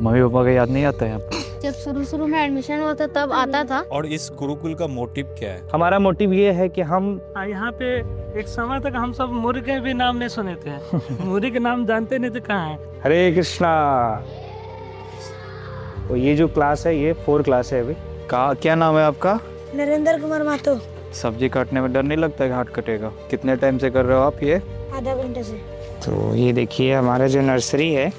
Mummy papa का याद नहीं आता यहाँ पे? जब शुरू में एडमिशन हुआ था तब आता था। और इस गुरुकुल का मोटिव क्या है? हमारा मोटिव ये है कि हम यहाँ पे एक समय तक हम सब मुरी के भी नाम नहीं सुने थे। मुरी के नाम जानते नहीं थे कहाँ है। हरे कृष्णा। तो ये जो क्लास है ये 4 क्लास है अभी। क्या नाम है आपका? नरेंद्र कुमार मातो। सब्जी काटने में डर नहीं लगता है हाथ कटेगा? कितने टाइम से कर रहे हो आप ये? आधा घंटे से। तो ये देखिए हमारा जो नर्सरी है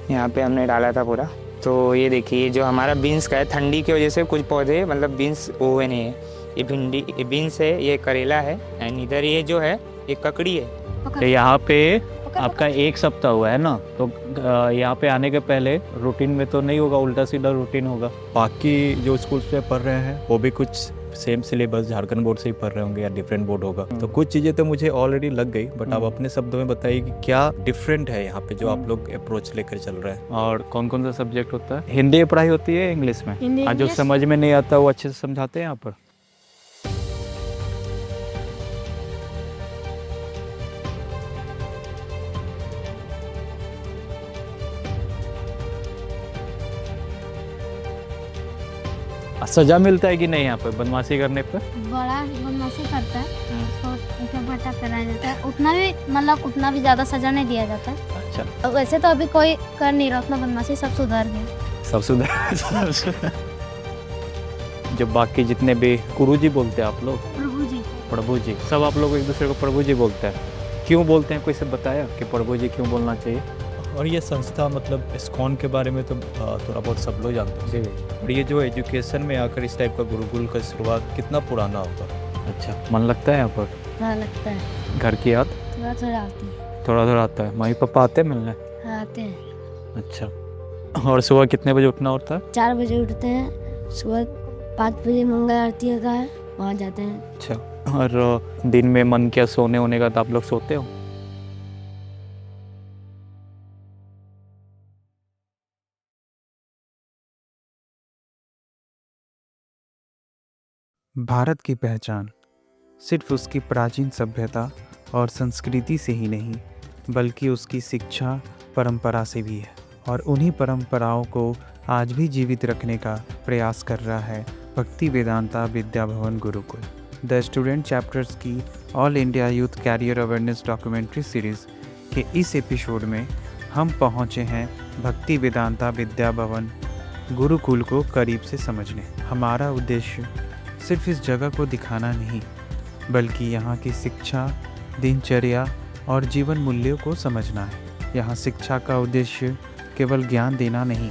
यहाँ पे हमने डाला था पूरा। तो ये देखिए जो हमारा बीन्स का है, ठंडी की वजह से कुछ पौधे मतलब बीन्स हुए नहीं है। ये भिंडी, ये बीन्स है, ये करेला है, एंड इधर ये जो है ये ककड़ी है। तो यहाँ पे आपका 1 सप्ताह हुआ है ना, तो यहाँ पे आने के पहले रूटीन में तो नहीं होगा, उल्टा सीधा रूटीन होगा। बाकी जो स्कूल्स में पढ़ रहे हैं वो भी कुछ सेम सिलेबस झारखंड बोर्ड से ही पढ़ रहे होंगे या डिफरेंट बोर्ड होगा। तो कुछ चीज़ें तो मुझे ऑलरेडी लग गई, बट आप अपने शब्दों में बताइए कि क्या डिफरेंट है यहाँ पे जो आप लोग अप्रोच लेकर चल रहे हैं। और कौन कौन सा सब्जेक्ट होता है? हिंदी में पढ़ाई होती है, इंग्लिश में? हिंदी, जो समझ में नहीं आता वो अच्छे से समझाते हैं यहाँ पर? सजा मिलता है कि नहीं यहाँ पे बदमाशी करने पर? बड़ा बदमाशी करता है तो उठा पटा कराया जाता है। उतना भी ज्यादा सजा नहीं दिया जाता है। अच्छा। वैसे तो अभी कोई कर नहीं रहा उतना बदमाशी, सब सुधर गए। सब सुधर। जो बाकी जितने भी गुरुजी बोलते हैं आप लोग? प्रभु जी। सब आप लोग एक दूसरे को प्रभु जी बोलते हैं। क्यों बोलते हैं, कोई से बताया कि प्रभु जी क्यों बोलना चाहिए? और ये संस्था मतलब इस्कॉन के बारे में तो थोड़ा बहुत सब लोग जानते हैं, और ये जो एजुकेशन में आकर इस टाइप का गुरुकुल का शुरुआत कितना पुराना होगा? अच्छा, मन लगता है यहाँ पर? हाँ लगता है। घर की याद थोड़ा थोड़ा आती है। थोड़ा आता है। मम्मी पापा आते हैं मिलने? हाँ आते हैं। अच्छा। और सुबह कितने बजे उठना होता है? 4 बजे उठते हैं। सुबह 5 बजे मंगल आरती होता है, वहाँ जाते हैं। अच्छा। और दिन में मन क्या सोने होने का तो आप लोग सोते हो? भारत की पहचान सिर्फ उसकी प्राचीन सभ्यता और संस्कृति से ही नहीं, बल्कि उसकी शिक्षा परंपरा से भी है, और उन्हीं परंपराओं को आज भी जीवित रखने का प्रयास कर रहा है भक्ति Vedanta Vidya Bhavan Gurukul. The student chapters की all India youth career awareness documentary series के इस एपिसोड में हम पहुँचे हैं भक्ति वेदांता विद्या भवन गुरुकुल को करीब से समझने। हमारा उद्देश्य सिर्फ इस जगह को दिखाना नहीं, बल्कि यहाँ की शिक्षा, दिनचर्या और जीवन मूल्यों को समझना है। यहाँ शिक्षा का उद्देश्य केवल ज्ञान देना नहीं,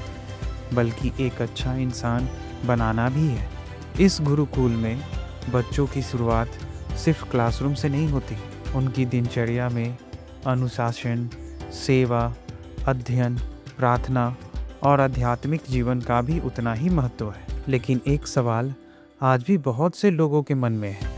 बल्कि एक अच्छा इंसान बनाना भी है। इस गुरुकुल में बच्चों की शुरुआत सिर्फ क्लासरूम से नहीं होती। उनकी दिनचर्या में अनुशासन, सेवा, अध्ययन, प्रार्थना और आध्यात्मिक जीवन का भी उतना ही महत्व है। लेकिन एक सवाल आज भी बहुत से लोगों के मन में है,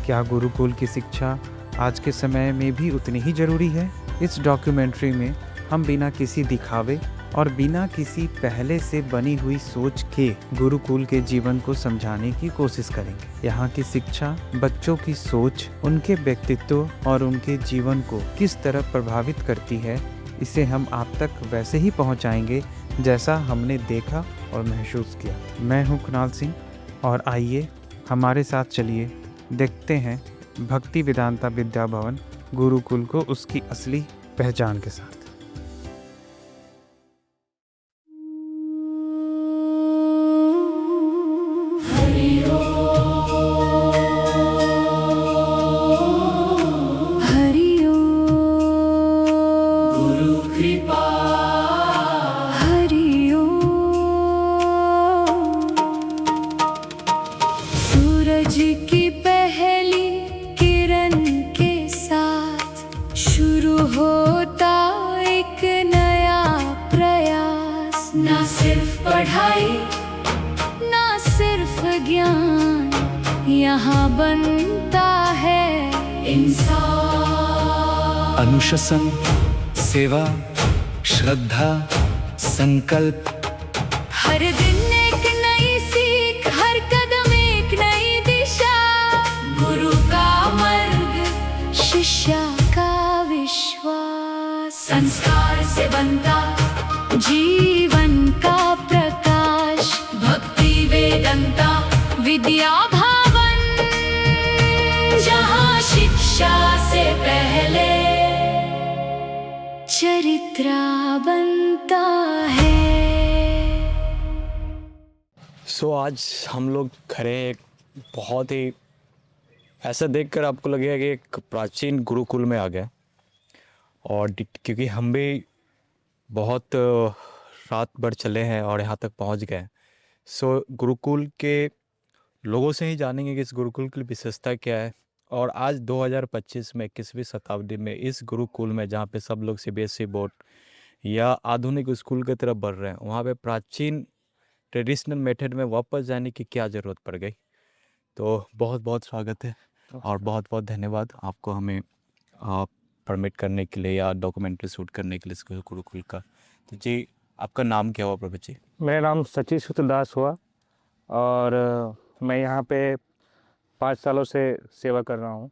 क्या गुरुकुल की शिक्षा आज के समय में भी उतनी ही ज़रूरी है? इस डॉक्यूमेंट्री में हम बिना किसी दिखावे और बिना किसी पहले से बनी हुई सोच के गुरुकुल के जीवन को समझाने की कोशिश करेंगे। यहाँ की शिक्षा बच्चों की सोच, उनके व्यक्तित्व और उनके जीवन को किस तरह प्रभावित करती है, इसे हम आप तक वैसे ही पहुँचाएंगे जैसा हमने देखा और महसूस किया। मैं हूँ कुणाल सिंह, और आइए हमारे साथ चलिए देखते हैं भक्ति वेदांता विद्या भवन गुरुकुल को उसकी असली पहचान के साथ। यहाँ बनता है इंसान। अनुशासन, सेवा, श्रद्धा, संकल्प, हर दिन एक नई सीख, हर कदम एक नई दिशा। गुरु का मार्ग, शिष्य का विश्वास, संस्कार से बनता जीवन बनता है। सो आज हम लोग खड़े हैं एक बहुत ही ऐसा देखकर आपको लगेगा कि एक प्राचीन गुरुकुल में आ गए। और क्योंकि हम भी बहुत रात भर चले हैं और यहाँ तक पहुँच गए। सो गुरुकुल के लोगों से ही जानेंगे कि इस गुरुकुल की विशेषता क्या है। और आज 2025 में 21वीं शताब्दी में इस गुरुकुल में जहाँ पे सब लोग सीबीएसई बोर्ड या आधुनिक स्कूल की तरफ बढ़ रहे हैं, वहाँ पे प्राचीन ट्रेडिशनल मेथड में वापस जाने की क्या ज़रूरत पड़ गई। तो बहुत बहुत स्वागत है और बहुत बहुत धन्यवाद आपको हमें परमिट करने के लिए या डॉक्यूमेंट्री शूट करने के लिए इस गुरुकुल का। तो जी, आपका नाम क्या हुआ प्रभु जी? मेरा नाम सचिन सूत्रदास हुआ और मैं यहाँ पे 5 सालों से सेवा कर रहा हूँ।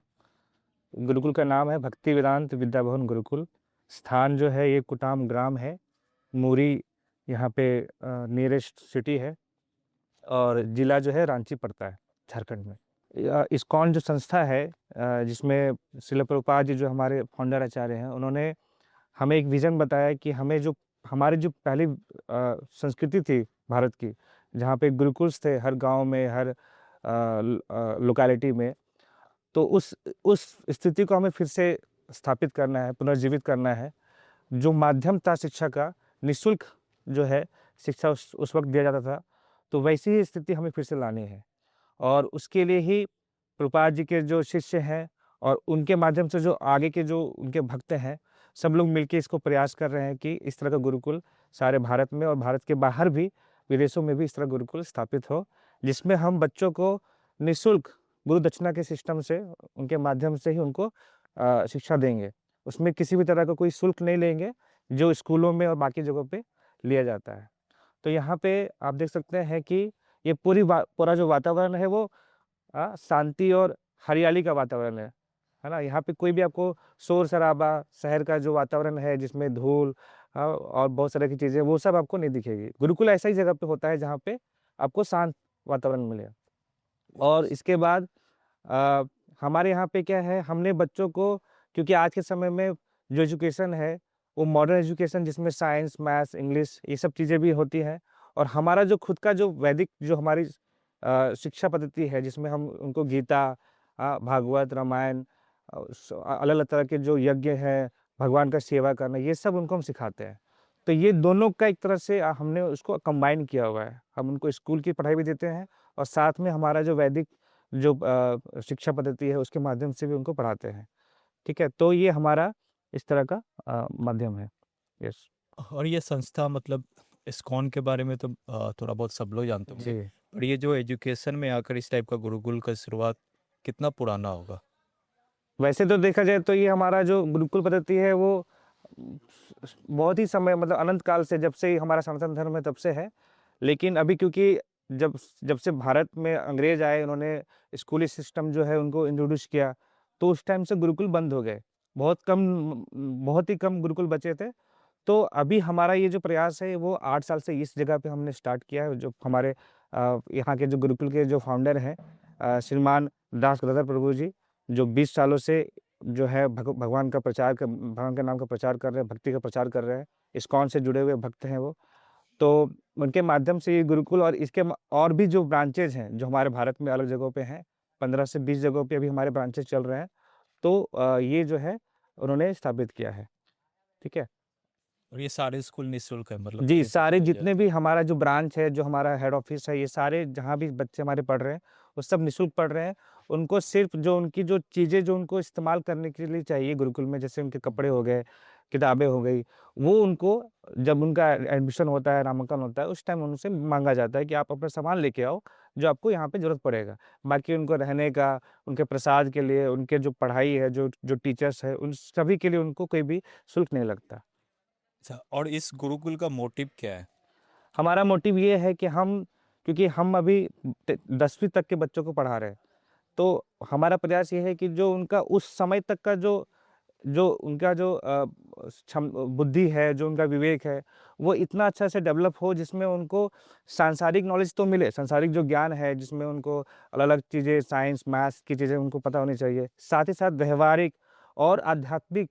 गुरुकुल का नाम है भक्ति वेदांत विद्या भवन गुरुकुल। स्थान जो है ये कुटाम ग्राम है, मूरी यहाँ पे नियरेस्ट सिटी है और ज़िला जो है रांची पड़ता है झारखंड में। इस्कॉन जो संस्था है जिसमें श्रील प्रभुपाद जी जो हमारे फाउंडर आचार्य हैं, उन्होंने हमें एक विज़न बताया कि हमें जो हमारी जो पहली संस्कृति थी भारत की, जहाँ पे गुरुकुल्स थे हर गांव में, हर लोकेलिटी में, तो उस स्थिति को हमें फिर से स्थापित करना है, पुनर्जीवित करना है। जो माध्यम था शिक्षा का, निःशुल्क जो है शिक्षा उस वक्त दिया जाता था, तो वैसी ही स्थिति हमें फिर से लानी है। और उसके लिए ही प्रभुपाद जी के जो शिष्य हैं और उनके माध्यम से जो आगे के जो उनके भक्त हैं, सब लोग मिलके इसको प्रयास कर रहे हैं कि इस तरह का गुरुकुल सारे भारत में और भारत के बाहर भी, विदेशों में भी इस तरह गुरुकुल स्थापित हो, जिसमें हम बच्चों को निःशुल्क गुरु दक्षिणा के सिस्टम से, उनके माध्यम से ही उनको शिक्षा देंगे। उसमें किसी भी तरह का कोई शुल्क नहीं लेंगे जो स्कूलों में और बाकी जगहों पे लिया जाता है। तो यहाँ पे आप देख सकते हैं कि ये पूरा जो वातावरण है वो शांति और हरियाली का वातावरण है ना। यहाँ पे कोई भी आपको शोर शराबा, शहर का जो वातावरण है जिसमें धूल और बहुत सारी की चीज़ें, वो सब आपको नहीं दिखेगी। गुरुकुल ऐसा ही जगह पे होता है जहाँ पे आपको शांत वातावरण मिले। और इसके बाद हमारे यहाँ पे क्या है, हमने बच्चों को, क्योंकि आज के समय में जो एजुकेशन है वो मॉडर्न एजुकेशन, जिसमें साइंस, मैथ्स, इंग्लिश ये सब चीज़ें भी होती हैं, और हमारा जो खुद का जो वैदिक जो हमारी शिक्षा पद्धति है, जिसमें हम उनको गीता, भागवत, रामायण, अलग अलग तरह के जो यज्ञ हैं, भगवान का सेवा करना, ये सब उनको हम सिखाते हैं। तो ये दोनों का एक तरह से हमने उसको कंबाइन किया हुआ है। हम उनको स्कूल की पढ़ाई भी देते हैं और साथ में हमारा जो वैदिक जो शिक्षा पद्धति है उसके माध्यम से भी उनको पढ़ाते हैं। ठीक है, तो ये हमारा इस तरह का माध्यम है। यस। और ये संस्था मतलब इस्कॉन के बारे में तो थोड़ा बहुत सब लोग जानते होंगे, जी। पर ये जो एजुकेशन में आकर इस टाइप का गुरुकुल का शुरुआत कितना पुराना होगा? वैसे तो देखा जाए तो ये हमारा जो गुरुकुल पद्धति है वो बहुत ही समय, मतलब अनंत काल से, जब से हमारा सनातन धर्म है तब से है। लेकिन अभी क्योंकि जब से भारत में अंग्रेज आए, उन्होंने स्कूली सिस्टम जो है उनको इंट्रोड्यूस किया, तो उस टाइम से गुरुकुल बंद हो गए। बहुत ही कम गुरुकुल बचे थे। तो अभी हमारा ये जो प्रयास है वो 8 साल से इस जगह पे हमने स्टार्ट किया है। जो हमारे यहाँ के जो गुरुकुल के जो फाउंडर हैं श्रीमान दास गदाधर प्रभु जी, जो 20 सालों से जो है भगवान के नाम का प्रचार कर रहे हैं, भक्ति का प्रचार कर रहे हैं, इस्कॉन से जुड़े हुए भक्त हैं वो। तो उनके माध्यम से ये गुरुकुल और इसके और भी जो ब्रांचेज हैं जो हमारे भारत में अलग जगहों पे हैं, 15 से 20 जगहों पे अभी हमारे ब्रांचेज चल रहे हैं। तो ये जो है उन्होंने स्थापित किया है। ठीक है। और ये सारे स्कूल निःशुल्क है मतलब? जी, सारे जितने भी हमारा जो ब्रांच है, जो हमारा हेड ऑफिस है, ये सारे जहाँ भी बच्चे हमारे पढ़ रहे हैं वो सब निःशुल्क पढ़ रहे हैं। उनको सिर्फ जो उनकी जो चीज़ें जो उनको इस्तेमाल करने के लिए चाहिए गुरुकुल में, जैसे उनके कपड़े हो गए, किताबें हो गई, वो उनको जब उनका एडमिशन होता है, नामांकन होता है, उस टाइम उनसे मांगा जाता है कि आप अपना सामान लेके आओ जो आपको यहाँ पे ज़रूरत पड़ेगा। बाकी उनको रहने का, उनके प्रसाद के लिए, उनके जो पढ़ाई है, जो टीचर्स है, उन सभी के लिए उनको कोई भी शुल्क नहीं लगता। अच्छा, और इस गुरुकुल का मोटिव क्या है? हमारा मोटिव ये है कि क्योंकि हम अभी 10वीं तक के बच्चों को पढ़ा रहे हैं, तो हमारा प्रयास ये है कि जो उनका उस समय तक का जो उनका जो बुद्धि है, जो उनका विवेक है, वो इतना अच्छा से डेवलप हो जिसमें उनको सांसारिक नॉलेज तो मिले, सांसारिक जो ज्ञान है जिसमें उनको अलग अलग चीज़ें, साइंस, मैथ्स की चीज़ें उनको पता होनी चाहिए, साथ ही साथ व्यवहारिक और आध्यात्मिक,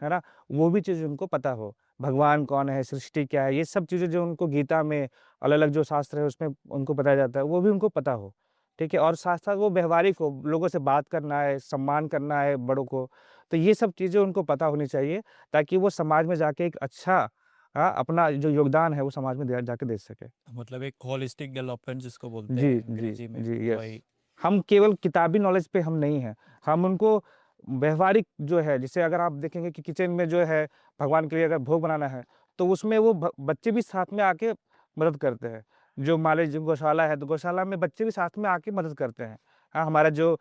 है ना, वो भी चीज़ उनको पता हो। भगवान कौन है, सृष्टि क्या है, ये सब चीज़ें जो उनको गीता में अलग-अलग जो शास्त्र है उसमें उनको बताया जाता है, वो भी उनको पता हो, ठीक है? और साथ-साथ वो व्यावहारिक हो, लोगों से बात करना है, सम्मान करना है बड़ों को, तो ये सब चीज़ें उनको पता होनी चाहिए ताकि वो समाज में जाके एक अच्छा अपना जो योगदान है वो समाज में दे जाके दे सके। मतलब एक होलिस्टिक डेवलपमेंट जिसको बोलते जी, हैं जी, अंग्रेजी में, जी, यस। वही। हम केवल किताबी नॉलेज पे हम नहीं हैं, हम उनको व्यावहारिक जो है, जैसे अगर आप देखेंगे कि किचन में जो है भगवान के लिए अगर भोग बनाना है, तो उसमें वो बच्चे भी साथ में आके मदद करते हैं। जो मान लीजिए गौशाला है, तो गौशाला में बच्चे भी साथ में आके मदद करते हैं। हाँ, हमारा जो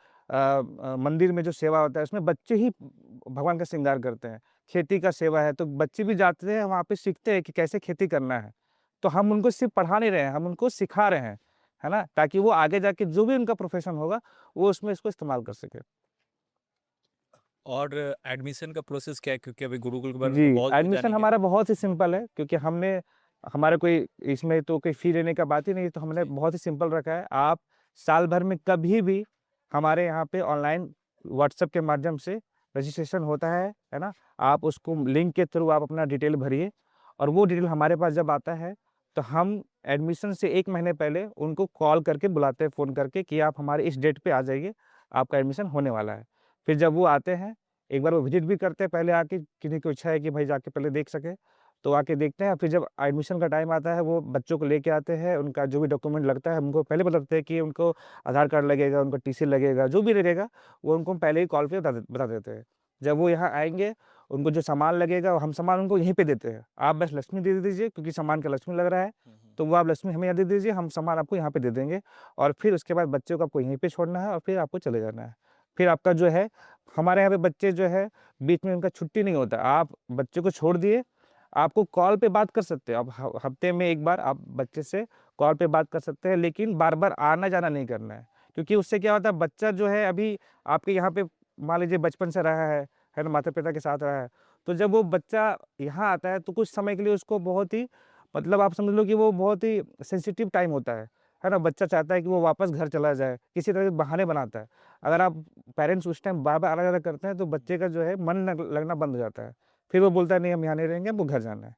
मंदिर में जो सेवा होता है, उसमें बच्चे ही भगवान का श्रृंगार करते हैं। खेती का सेवा है, तो बच्चे भी जाते हैं, वहाँ पे सीखते हैं कि कैसे खेती करना है। तो हम उनको सिर्फ़ पढ़ा नहीं रहे हैं, हम उनको सिखा रहे हैं, है ना? ताकि वो आगे जाके जो भी उनका प्रोफ़ेशन होगा, वो उसमें इसको इस्तेमाल कर सके। और एडमिशन का प्रोसेस क्या है? क्योंकि अभी गुरुकुल के बारे में जी, तो बहुत कुछ एडमिशन जानेंगे। हमारा बहुत ही सिंपल है क्योंकि हमने हमारा कोई इसमें तो कोई फ़ी लेने का बात ही नहीं है, तो हमने बहुत ही सिंपल रखा है। आप साल भर में कभी भी हमारे यहाँ पे ऑनलाइन व्हाट्सएप के माध्यम से रजिस्ट्रेशन होता है ना? आप उसको लिंक के थ्रू आप अपना डिटेल भरिए और वो डिटेल हमारे पास जब आता है, तो हम एडमिशन से 1 महीने पहले उनको कॉल करके बुलाते हैं फ़ोन करके कि आप हमारे इस डेट पे आ जाइए, आपका एडमिशन होने वाला है। फिर जब वो आते हैं, एक बार वो विज़िट भी करते हैं पहले आके, किन्हीं को इच्छा है कि भाई जाके पहले देख सकें, तो आके देखते हैं। फिर जब एडमिशन का टाइम आता है, वो बच्चों को लेके आते हैं, उनका जो भी डॉक्यूमेंट लगता है, हमको पहले बताते हैं कि उनको आधार कार्ड लगेगा, उनका टीसी लगेगा, जो भी लगेगा, वो उनको पहले ही कॉल पे बता देते हैं। जब वो यहाँ आएँगे, उनको जो सामान लगेगा, हम सामान उनको यहीं पे देते हैं। आप बस लक्ष्मी दे दीजिए क्योंकि सामान का लक्ष्मी लग रहा है, तो वो आप लक्ष्मी हमें यहाँ दे दीजिए, हम सामान आपको यहाँ पे दे देंगे और फिर उसके बाद बच्चों को आपको यहीं पे छोड़ना है और फिर आपको चले जाना है। फिर आपका जो है, हमारे यहाँ पे बच्चे जो है, बीच में उनका छुट्टी नहीं होता। आप बच्चे को छोड़ दिए, आपको कॉल पे बात कर सकते हैं। आप हफ्ते में 1 बार आप बच्चे से कॉल पे बात कर सकते हैं, लेकिन बार-बार आना-जाना नहीं करना है। क्योंकि उससे क्या होता है, बच्चा जो है अभी आपके यहाँ पे मान लीजिए बचपन से रहा है ना? माता-पिता के साथ रहा है। तो जब वो बच्चा यहाँ आता है, तो कुछ समय के लिए उसको बहुत ही, मतलब आप समझ लो कि वो बहुत ही सेंसिटिव टाइम होता है ना? बच्चा चाहता है कि वो वापस घर चला जाए, किसी तरह के बहाने बनाता है। अगर आप पेरेंट्स उस टाइम बार-बार आना-जाना करते हैं, तो बच्चे का जो है मन लगना बंद हो जाता है। फिर वो बोलता है नहीं हम यहाँ नहीं रहेंगे, हमको घर जाना है।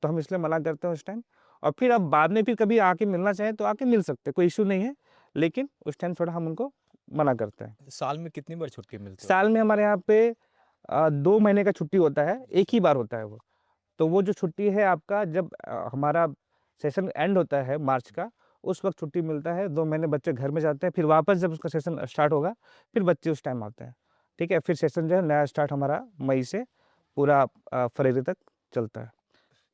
तो हम इसलिए मना करते हैं उस टाइम। और फिर अब बाद में फिर कभी आके मिलना चाहें तो आके मिल सकते हैं, कोई इश्यू नहीं है। लेकिन उस टाइम थोड़ा हम उनको मना करते हैं। साल में कितनी बार छुट्टी मिलती है? साल में हमारे यहाँ पे 2 महीने का छुट्टी होता है, एक ही बार होता है वो। तो वो जो छुट्टी है आपका, जब हमारा सेशन एंड होता है मार्च का, उस वक़्त छुट्टी मिलता है। 2 महीने बच्चे घर में जाते हैं, फिर वापस जब उसका सेशन स्टार्ट होगा, फिर बच्चे उस टाइम आते हैं। ठीक है? फिर सेशन जो है नया स्टार्ट हमारा मई से पूरा फरवरी तक चलता है।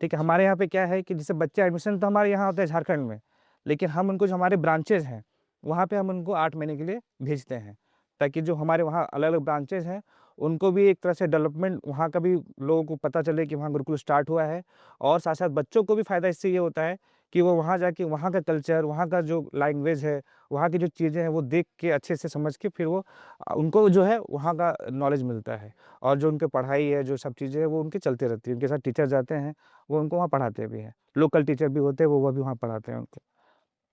ठीक है? हमारे यहाँ पे क्या है कि जैसे बच्चे एडमिशन तो हमारे यहाँ होता है झारखंड में, लेकिन हम उनको जो हमारे ब्रांचेज़ हैं, वहाँ पे हम उनको 8 महीने के लिए भेजते हैं, ताकि जो हमारे वहाँ अलग-अलग ब्रांचेज़ हैं, उनको भी एक तरह से डेवलपमेंट, वहाँ का भी लोगों को पता चले कि वहाँ गुरुकुल स्टार्ट हुआ है। और साथ-साथ बच्चों को भी फ़ायदा इससे ये होता है कि वो वहाँ जाके वहाँ का कल्चर, वहाँ का जो लैंग्वेज है, वहाँ की जो चीज़ें हैं, वो देख के अच्छे से समझ के फिर वो उनको जो है वहाँ का नॉलेज मिलता है। और जो उनकी पढ़ाई है, जो सब चीज़ें हैं, वो उनकी चलती रहती है। उनके साथ टीचर जाते हैं, वो उनको वहाँ पढ़ाते भी हैं। लोकल टीचर भी होते हैं, वो भी वहाँ पढ़ाते हैं उनको।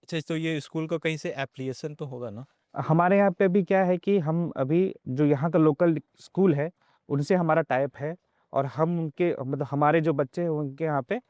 अच्छा, तो ये स्कूल का कहीं से एप्लीकेशन तो होगा ना? हमारे यहाँ पे भी क्या है कि हम अभी जो यहाँ का लोकल स्कूल है, उनसे हमारा टाइप है और हम उनके, मतलब हमारे जो बच्चे हैं उनके यहाँ पे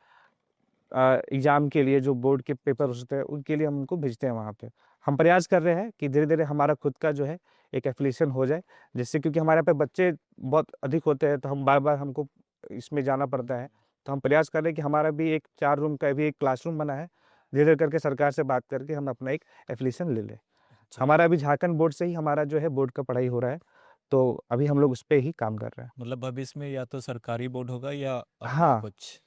एग्ज़ाम के लिए जो बोर्ड के पेपर होते हैं, उनके लिए हम उनको भेजते हैं वहाँ पे। हम प्रयास कर रहे हैं कि धीरे-धीरे हमारा खुद का जो है एक एफ़िलिएशन हो जाए, जिससे, क्योंकि हमारे यहाँ पे बच्चे बहुत अधिक होते हैं, तो हम बार-बार हमको इसमें जाना पड़ता है। तो हम प्रयास कर रहे हैं कि हमारा भी एक 4 रूम का भी एक क्लासरूम बना है। धीरे-धीरे करके सरकार से बात करके हम अपना एक एफ़िलिएशन ले लें। हमारा अभी झारखंड बोर्ड से ही हमारा जो है बोर्ड का पढ़ाई हो रहा है, तो अभी हम लोग उस पे ही काम कर रहे हैं। मतलब भविष्य में या तो सरकारी बोर्ड होगा या अपना हाँ। कुछ?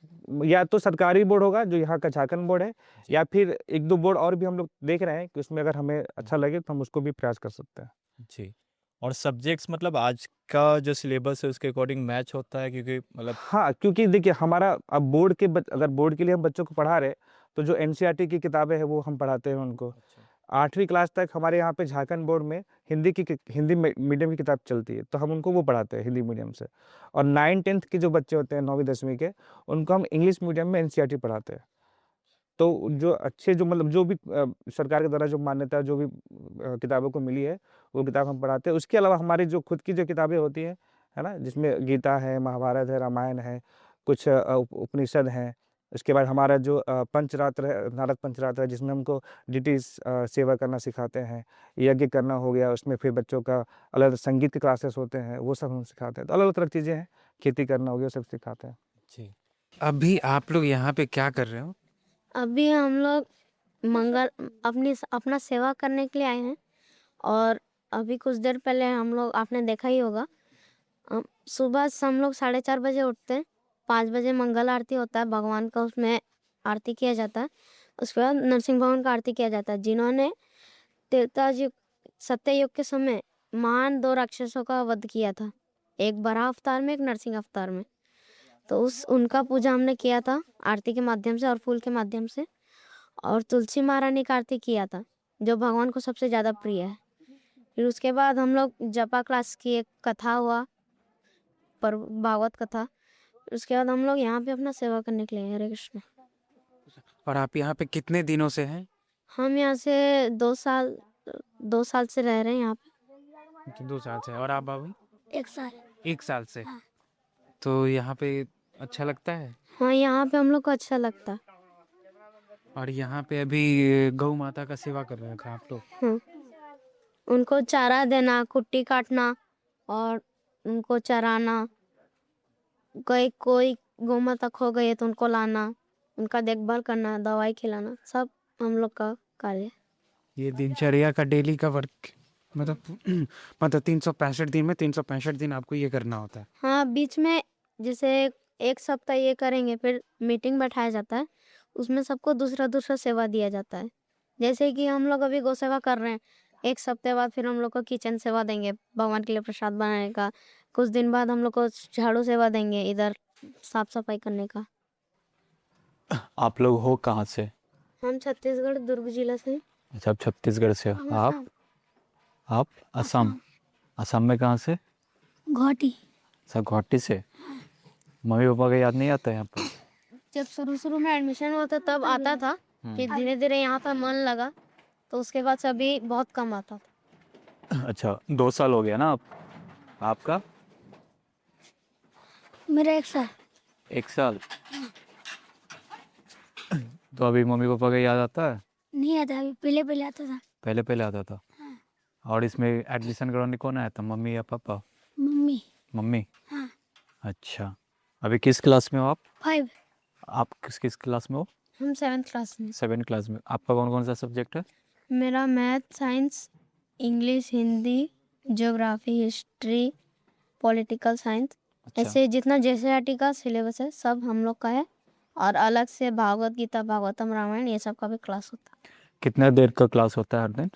या तो सरकारी बोर्ड होगा जो यहाँ का झारखंड बोर्ड है, या फिर 1-2 बोर्ड और भी हम लोग देख रहे हैं कि उसमें अगर हमें अच्छा लगे तो हम उसको भी प्रयास कर सकते हैं। जी। और सब्जेक्ट्स मतलब आज का जो सिलेबस है उसके अकॉर्डिंग मैच होता है, क्योंकि मतलब हाँ, क्योंकि देखिए हमारा अब बोर्ड के अगर बोर्ड के लिए हम बच्चों को पढ़ा रहे हैं, तो जो एनसीईआरटी की किताबें हैं वो हम पढ़ाते हैं उनको। 8वीं क्लास तक हमारे यहाँ पे झारखंड बोर्ड में हिंदी मीडियम की किताब चलती है, तो हम उनको वो पढ़ाते हैं हिंदी मीडियम से। और 9-10th के जो बच्चे होते हैं 9वीं 10वीं के, उनको हम इंग्लिश मीडियम में एनसीईआरटी पढ़ाते हैं। तो जो अच्छे, जो मतलब जो भी सरकार के द्वारा जो मान्यता जो भी किताबों को मिली है, वो किताब हम पढ़ाते हैं। उसके अलावा हमारी जो खुद की जो किताबें होती हैं, है ना? जिसमें गीता है, महाभारत है, रामायण है, कुछ उपनिषद हैं। उसके बाद हमारा जो पंचरात्र है, नारद पंचरात्र है, जिसमें हमको डिटी सेवा करना सिखाते हैं। यज्ञ करना हो गया, उसमें फिर बच्चों का अलग अलग संगीत के क्लासेस होते हैं, वो सब हम सिखाते हैं। तो अलग अलग तरह की चीज़ें हैं, खेती करना हो गया, सब सिखाते हैं। जी। अभी आप लोग यहाँ पे क्या कर रहे हो? अभी हम लोग अपना सेवा करने के लिए आए हैं। और अभी कुछ देर पहले हम लोग, आपने देखा ही होगा, सुबह से हम लोग 4:30 बजे उठते हैं। 5 बजे मंगल आरती होता है, भगवान का उसमें आरती किया जाता है। उसके बाद नरसिंह भगवान का आरती किया जाता है, जिन्होंने त्रेता सत्ययुग के समय महान 2 राक्षसों का वध किया था, एक बराह अवतार में, एक नरसिंह अवतार में। तो उनका पूजा हमने किया था आरती के माध्यम से और फूल के माध्यम से। और तुलसी महारानी का आरती किया था, जो भगवान को सबसे ज़्यादा प्रिय है। फिर उसके बाद हम लोग जपा क्लास की एक कथा हुआ, पर भागवत कथा। उसके बाद हम लोग यहाँ पे अपना सेवा करने के लिए। हरे कृष्ण। और आप यहाँ पे कितने दिनों से हैं? हम यहाँ से 2 साल से रह रहे हैं यहाँ पे। 2 साल से। और आप बाबू? 1 साल। 1 साल से। तो यहाँ पे अच्छा लगता है? हाँ, यहाँ पे हम लोग को अच्छा लगता है। और यहाँ पे अभी गौ माता का सेवा कर रहे हैं आप लोग? हाँ, उनको चारा देना, कुट्टी काटना और उनको चराना। कोई गौ माता खो गई है तो उनको लाना, उनका देखभाल करना, दवाई खिलाना, सब हम लोग का कार्य है। ये दिनचर्या का डेली का वर्क, मतलब 365 दिन में 365 दिन आपको ये करना होता है? हाँ, बीच में जैसे एक सप्ताह ये करेंगे, फिर मीटिंग बैठाया जाता है, उसमें सबको दूसरा सेवा दिया जाता है। जैसे कि हम लोग अभी गौ सेवा कर रहे हैं, एक सप्ताह बाद फिर हम लोग को किचन सेवा देंगे, भगवान के लिए प्रसाद बनाने का। कुछ दिन बाद हम लोग को झाड़ू सेवा देंगे, इधर साफ सफाई करने का। आप लोग हो कहाँ से? हम छत्तीसगढ़ दुर्ग जिला से। अच्छा, आप छत्तीसगढ़ से हो। आप असम? असम में कहाँ से? घोटी। अच्छा, गुवाहाटी से। मम्मी पापा का याद नहीं आता यहाँ पर? जब शुरू में एडमिशन हुआ था तब आता था, फिर धीरे धीरे यहाँ पर मन लगा तो उसके बाद से अभी बहुत कम आता था। अच्छा, 2 साल हो गया ना आपका? मेरा 1 साल। 1 साल। तो अभी मम्मी पापा का याद आता है? नहीं आता, अभी पहले आता था। पहले आता था। और इसमें एडमिशन करवाने कौन आया था, मम्मी या पापा? मम्मी। हाँ। अच्छा, अभी किस क्लास में हो आप? 5। आप किस क्लास में हो? हम 7th क्लास में। 7 क्लास में। आपका कौन कौन सा सब्जेक्ट है? मेरा math, science, English, Hindi, geography, history, political science, ऐसे जितना JCERT का सिलेबस है सब हम लोग का है। और अलग से भागवत गीता, भागवतम, रामायण, ये सब का भी क्लास होता है। कितना देर का क्लास होता है हर दिन?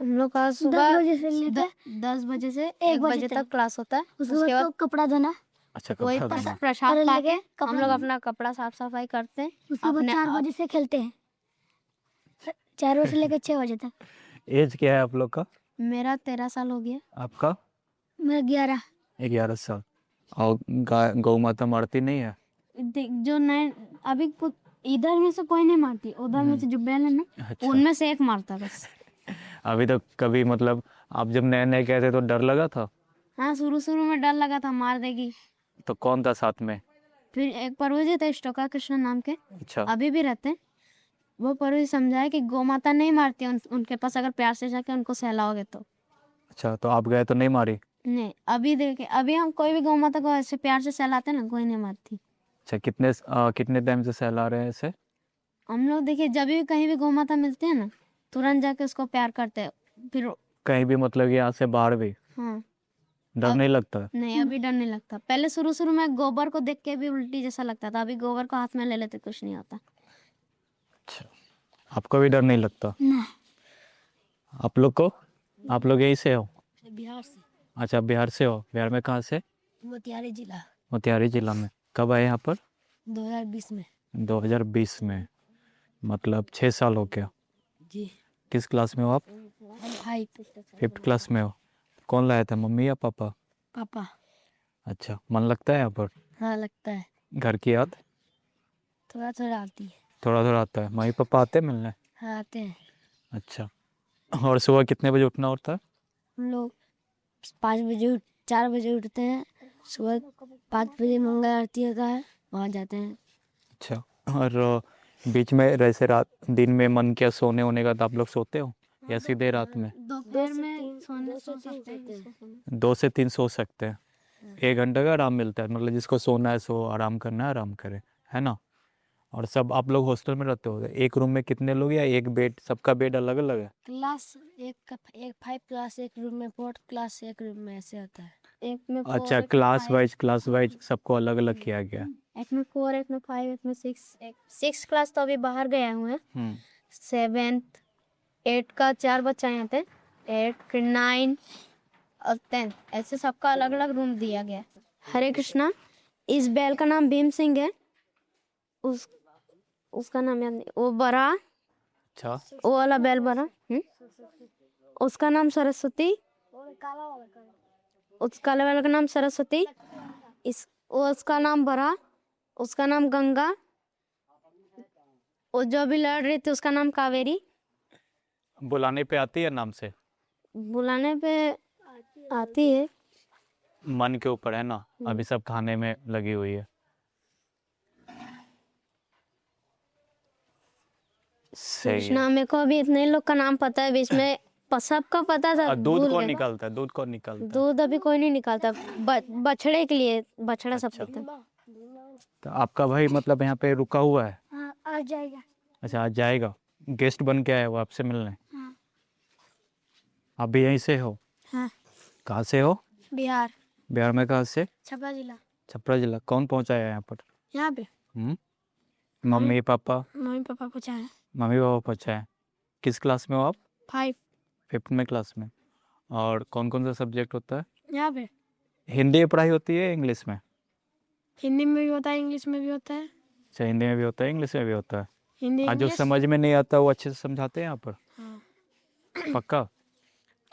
हम लोग का सुबह 10 बजे से लेकर 10 बजे से 1 1 बजे तक क्लास होता है। उसके उसके बाद बाद कपड़ा धोना, अच्छा, वही कपड़ा धोना। प्रसाद और लाके कपड़ा हम लोग अपना कपड़ा साफ सफाई करते हैं। उसके बाद 4 बजे से खेलते हैं, 4 बजे से लेकर 6 बजे तक। एज क्या है आप लोग का? मेरा 13 साल हो गया। आपका? मेरा 11। 11 साल। और गौ माता मारती नहीं है? जो नए अभी इधर में से कोई नहीं मारती, उधर में से जो बैल है ना, अच्छा। उनमें से एक मारता बस। अभी तक कभी, मतलब आप जब नए गए थे तो डर लगा था? हाँ, शुरू में डर लगा था मार देगी। तो कौन था साथ में? फिर एक प्रभु जी थे स्टोका कृष्ण नाम के, अच्छा। अभी भी रहते हैं। वो प्रभु जी समझाए कि गौ माता नहीं मारती, उनके पास अगर प्यार से जाके उनको सहलाओगे तो। अच्छा, तो आप गए तो नहीं मारी? नहीं, अभी हम कोई भी गौ माता को ऐसे प्यार से सहलाते ना, कोई नहीं मारती। अच्छा, कितने टाइम से सहला रहे हैं इसे? हम लोग देखिए, जब भी कहीं भी गौ माता मिलती है ना, तुरंत जाके उसको प्यार करते हैं। फिर कहीं भी, मतलब यहाँ से बाहर भी? हाँ। डर नहीं लगता? नहीं, अभी डर नहीं लगता। पहले शुरू में गोबर को देख के भी उल्टी जैसा लगता था, अभी गोबर को हाथ में ले लेते कुछ नहीं होता। अच्छा, आपको भी डर नहीं लगता? ना। आप लोग यहीं से हो? बिहार से। अच्छा, बिहार से हो। बिहार में कहाँ से? मोतिहारी जिला। मोतिहारी जिला में। कब आए यहाँ पर? 2020 में। 2020 में, मतलब 6 साल हो गया। जी। किस क्लास में हो आप? 5th क्लास में हो। कौन लाया था, मम्मी या पापा? पापा। अच्छा, मन लगता है यहाँ पर? हाँ, लगता है। घर की याद थोड़ा थोड़ा आती है। थोड़ा आता है? मम्मी पापा आते हैं मिलने? हाँ, आते हैं। अच्छा, और सुबह कितने बजे उठना होता है? हम लोग 4 बजे उठते हैं। सुबह 5 बजे मंगल आरती होता है, वहाँ जाते हैं। अच्छा। और बीच में जैसे रात दिन में मन किया सोने होने का तो आप लोग सोते हो या सीधे रात में? दोपहर में सो सकते हैं। 2 से 3 सो सकते हैं। 1 घंटे का आराम मिलता है, मतलब जिसको सोना है सो, आराम करना है आराम करे, है ना? और सब आप लोग हॉस्टल में रहते हो? एक रूम में कितने लोग या एक बेड, सबका बेड अलग अलग है? क्लास एक 5 क्लास एक रूम में, 4 क्लास एक रूम में, ऐसे होता है। एक में 4, अच्छा, एक में 5, क्लास वाइज सबको अलग अलग किया गया है। एक में 4, एक में 5, एक में 6 क्लास तो अभी बाहर गए हुए हैं। 7th 8 का 4 बच्चा यहाँ पे, 8 फिर 9 और 10, ऐसे सबका अलग अलग रूम दिया गया है। हरे कृष्णा। इस बैल का नाम भीम सिंह है। उसका नाम याद नहीं, वो बड़ा, अच्छा। वो वाला बैल बड़ा। उसका नाम सरस्वती, उस काले वाले का नाम सरस्वती, उसका नाम बड़ा, उसका नाम गंगा, वो जो अभी लड़ रही थी उसका नाम कावेरी। बुलाने पे आती है नाम से? बुलाने पे आती है। मन के ऊपर है ना, अभी सब खाने में लगी हुई है। सही है। कृष्णा, मेरे को अभी इतने लोग का नाम पता है, बीच में सबका पता था। और दूध भूल कौन गया। निकालता है? दूध कौन निकालता है? दूध अभी कोई नहीं निकालता, बछड़े के लिए, बछड़ा सब अच्छा। पता है। तो आपका भाई मतलब यहाँ पे रुका हुआ है? हाँ, आ जाएगा। अच्छा, आज जाएगा, गेस्ट बन के आया वो आपसे मिलने? हाँ। आप भी यहीं से हो? हाँ। कहाँ से हो? बिहार, बिहार में कहाँ से? छपरा जिला। छपरा जिला। कौन पहुँचाया यहाँ पर? यहाँ पे मम्मी पापा? मम्मी पापा पूछा है। मम्मी पापा पहुँचाए। किस क्लास में हो आप? 5 5th में क्लास में। और कौन कौन सा सब्जेक्ट होता है? यहाँ पे हिंदी में पढ़ाई होती है इंग्लिश में? हिंदी में भी होता है, इंग्लिश में भी होता है। अच्छा, हिंदी में भी होता है इंग्लिश में भी होता है। हिंदी आज जो इंग्लिश। समझ में नहीं आता वो अच्छे से समझाते हैं यहाँ पर? हाँ। पक्का?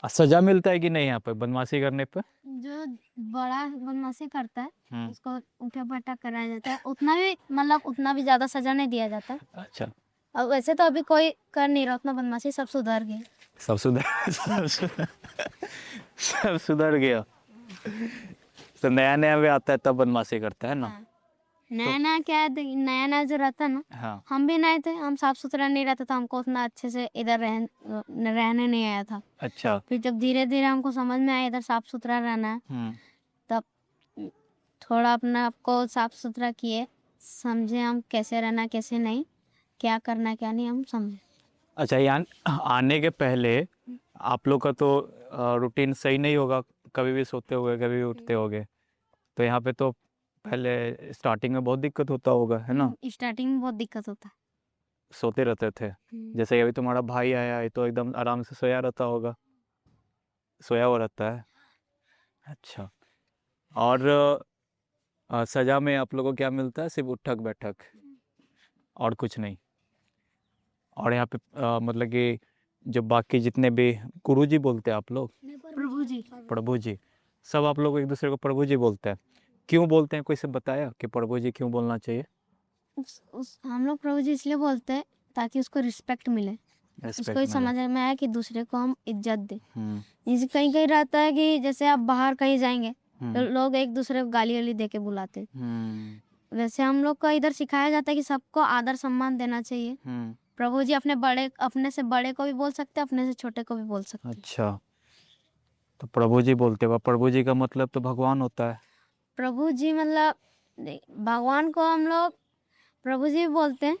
और सजा मिलता है कि नहीं यहाँ पर बदमाशी करने पर? जो बड़ा बदमाशी करता है उसको उठा पटा कराया जाता है, उतना भी मतलब उतना भी ज्यादा सजा नहीं दिया जाता। अच्छा। अब वैसे तो अभी कोई कर नहीं रहा उतना बदमाशी, सब सुधर गए। सब सुधर गया। तो नया नया भी आता है तब बदमाशी करता है ना? नया नया क्या है, नया नया जो रहता है ना, हाँ। हम भी नए थे, हम साफ सुथरा नहीं रहता था, हमको उतना अच्छे से इधर रहने नहीं आया था। अच्छा। फिर जब धीरे धीरे हमको समझ में आया इधर साफ सुथरा रहना है, तब थोड़ा अपना आपको साफ सुथरा किए, समझे हम कैसे रहना कैसे नहीं, क्या करना क्या नहीं, हम समझे। अच्छा, यहाँ आने के पहले आप लोग का तो रूटीन सही नहीं होगा, कभी भी सोते होगे कभी भी उठते होगे, तो यहाँ पे तो पहले स्टार्टिंग में बहुत दिक्कत होता होगा, है ना? स्टार्टिंग में बहुत दिक्कत होता है। सोते रहते थे? जैसे अभी तुम्हारा भाई आया है तो एकदम आराम से सोया रहता होगा, सोया हुआ रहता है। अच्छा। और सजा में आप लोगों को क्या मिलता है? सिर्फ उठक बैठक और कुछ नहीं? और यहाँ पे मतलब कि जो बाकी जितने भी गुरुजी बोलते हैं आप लोग? प्रभु जी। प्रभु जी। सब आप लोग एक दूसरे को प्रभु जी बोलते हैं? क्यों बोलते हैं, कोई से बताया कि प्रभु जी क्यों बोलना चाहिए? हम लोग प्रभु जी इसलिए बोलते हैं ताकि उसको रिस्पेक्ट मिले, उसको ही समझ में आया कि दूसरे को हम इज्जत दें। जैसे कहीं कहीं रहता है कि जैसे आप बाहर कहीं जाएंगे तो लोग एक दूसरे को गाली वाली दे के बुलाते हैं, वैसे हम लोग को इधर सिखाया जाता है कि सबको आदर सम्मान देना चाहिए। प्रभु जी अपने से बड़े को भी बोल सकते हैं, अपने से छोटे को भी बोल सकते हैं। अच्छा, तो प्रभु जी बोलते हैं। प्रभु जी का मतलब तो भगवान होता है। प्रभु जी मतलब भगवान को हम लोग प्रभु जी बोलते हैं,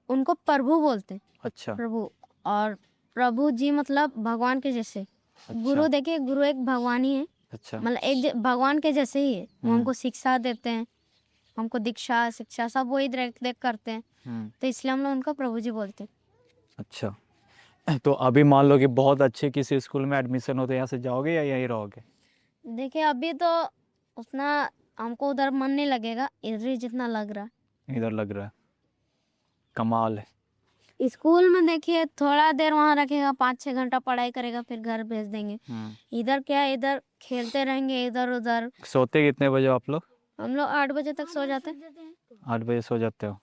उनको प्रभु बोलते हैं। अच्छा। प्रभु, और प्रभु जी मतलब भगवान के जैसे। गुरु देखिए, गुरु एक भगवान ही है। अच्छा। मतलब एक भगवान के जैसे ही है, वो हमको शिक्षा देते हैं, हमको दीक्षा शिक्षा सब वही देख करते हैं, तो इसलिए हम लोग उनको प्रभु जी बोलते हैं। अच्छा, तो अभी मान लो कि बहुत अच्छे किसी स्कूल में एडमिशन हो तो यहाँ से जाओगे या यहीं रहोगे? देखिए अभी तो उतना हमको उधर मन नहीं लगेगा, इधर ही जितना लग रहा है। इधर लग रहा है, कमाल है। स्कूल में देखिए थोड़ा देर वहाँ रखेगा, 5-6 घंटा पढ़ाई करेगा, फिर घर भेज देंगे। इधर क्या है, इधर खेलते रहेंगे इधर उधर। सोते कितने बजे आप लोग? हम लोग 8 बजे तक सो जाते हैं। 8 बजे सो जाते हो?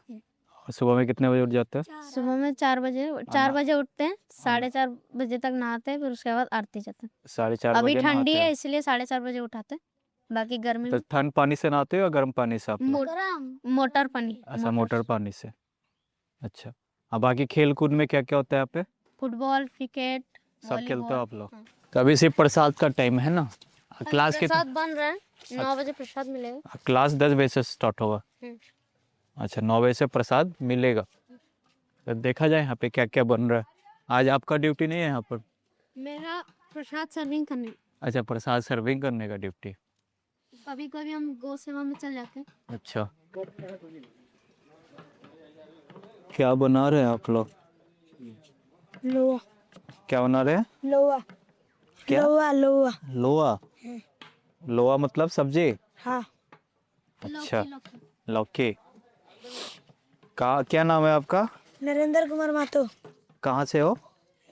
और सुबह में कितने बजे उठ जाते हो? सुबह में 4 बजे उठते हैं, 4:30 बजे तक नहाते हैं, फिर उसके बाद आरती जाते हैं। 4:30 अभी बजे ठंडी नहाते है हो? इसलिए 4:30 बजे उठाते हैं। बाकी गर्मी तो ठंड पानी से नहाते हो या गर्म पानी से आप लोग? मोटर पानी अच्छा, मोटर पानी से। अच्छा, अब बाकी खेल कूद में क्या क्या होता है यहाँ पे? फुटबॉल क्रिकेट सब खेलते हो आप लोग? तो अभी सिर्फ प्रसाद का टाइम है ना? क्लास के प्रसाद बन रहा है 9 बजे प्रसाद मिलेगा। क्लास 10 बजे से स्टार्ट होगा। अच्छा, 9 बजे से प्रसाद मिलेगा। तो देखा जाए यहाँ पे क्या क्या बन रहा है। आज आपका ड्यूटी नहीं है यहाँ पर? मेरा प्रसाद सर्विंग करने, अच्छा, प्रसाद सर्विंग करने का ड्यूटी। कभी कभी हम गौ सेवा में चल जाते हैं। अच्छा, क्या बना रहे हैं आप लोग? लोहा क्या बना रहे हैं? लोहा क्या? लोहा लोहा लोहा? लोहा मतलब सब्जी? हाँ अच्छा, लौकी। का क्या नाम है आपका? नरेंद्र कुमार मातो कहाँ से हो?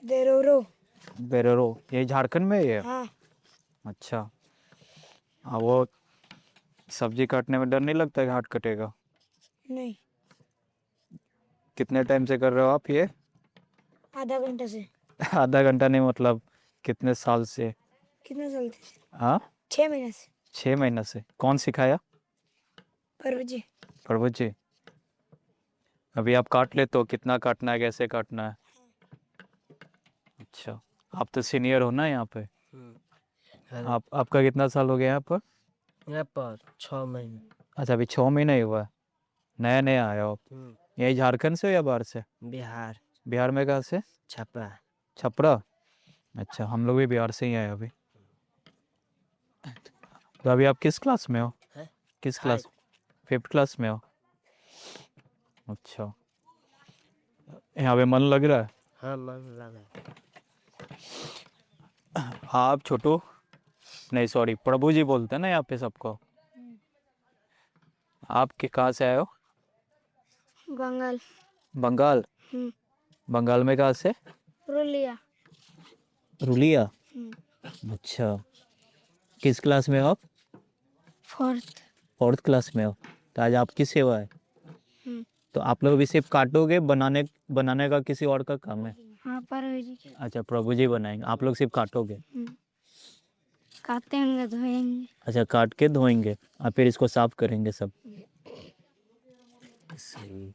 देरोरो बेरोरो, ये झारखंड में ही है? हाँ अच्छा, वो सब्जी काटने में डर नहीं लगता है हाथ कटेगा? नहीं कितने टाइम से कर रहे हो आप ये? आधा घंटा से। आधा घंटा नहीं, मतलब कितने साल से? कितने साल थे? हाँ, 6 महीने से। 6 महीना से। कौन सिखाया? प्रभु जी प्रभु जी। अभी आप काट लेते हो, कितना काटना है, कैसे काटना है? अच्छा, आप तो सीनियर हो ना यहाँ पे? आपका कितना साल हो गया यहाँ पर? यहाँ पर 6 महीने। अच्छा, अभी 6 महीना ही हुआ है, नया नया आया हो आप? यही झारखंड से हो या बाहर से? बिहार बिहार में कहाँ से? छपरा। छपरा? अच्छा, हम लोग भी बिहार से ही आए अभी। तो अभी आप किस क्लास में हो? हैं? किस क्लास? 5th क्लास में हो? अच्छा, यहाँ पे मन लग रहा है? हाँ मन लगा। आप छोटू, नहीं सॉरी, प्रभु जी बोलते हैं ना यहाँ पे सबको। आप के कहाँ से आए हो? बंगाल बंगाल? बंगाल में कहाँ से? पुरुलिया रुलिया? अच्छा, किस क्लास में हो आप? 4th 4th क्लास में हो। तो आज आपकी सेवा है। तो आप लोग भी सिर्फ काटोगे, बनाने का किसी और का काम है? हाँ प्रभु जी अच्छा, प्रभु जी बनाएंगे, आप लोग सिर्फ काटोगे? काटते होंगे धोएंगे। अच्छा, काट के धोएंगे और फिर इसको साफ करेंगे सब। सही।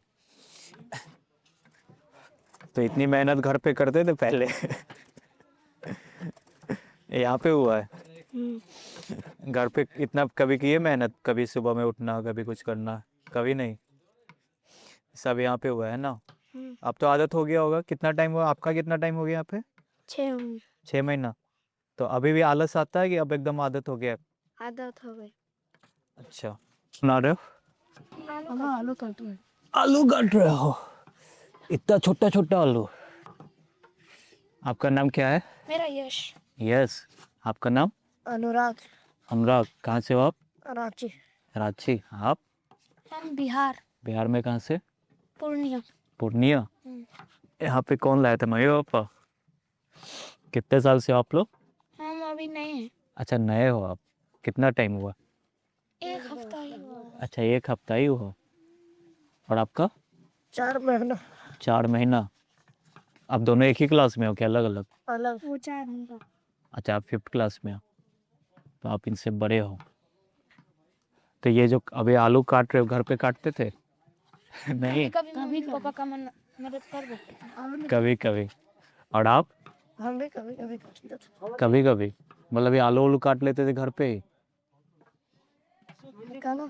तो इतनी मेहनत घर पे करते थे पहले? यहाँ पे हुआ है? घर पे इतना कभी किए मेहनत? कभी सुबह में उठना, कभी कुछ करना? कभी नहीं, सब यहाँ पे हुआ है ना? अब तो आदत हो गया होगा। कितना टाइम हुआ आपका? कितना टाइम हो गया यहाँ पे? 6 महीने। 6 महीना। तो अभी भी आलस आता है कि अब एकदम आदत हो गया? आदत हो गई। अच्छा, बना रहे हो? आलू काट रहे। आलू काट रहे हो? इतना छोटा छोटा आलू? आपका नाम क्या है? मेरा यश। यस। आपका नाम? अनुराग। अनुराग। कहाँ से हो आप? रांची। रांची। आप? हम बिहार बिहार में कहाँ से? पूर्णिया। पूर्णिया? यहाँ पे कौन लाया था? Mummy papa? कितने साल से हो आप लोग? हम अभी नए हैं। अच्छा, नए हो आप। कितना टाइम हुआ? 1 हफ्ता ही हुआ। अच्छा, 1 हफ्ता ही हुआ। और आपका? 4 महीना। 4 महीना। आप दोनों एक ही क्लास में हो क्या, अलग अलग? अलग। वो 4 महीना। अच्छा, आप 5th क्लास में हो, तो आप इनसे बड़े हो। तो ये जो अभी आलू काट रहे हो, घर पे काटते थे? नहीं, कभी पापा का मदद कर देते। कभी कभी। और आप? हम भी कभी कभी करते थे। कभी कभी मतलब ये आलू काट लेते थे घर पे ही? निकालो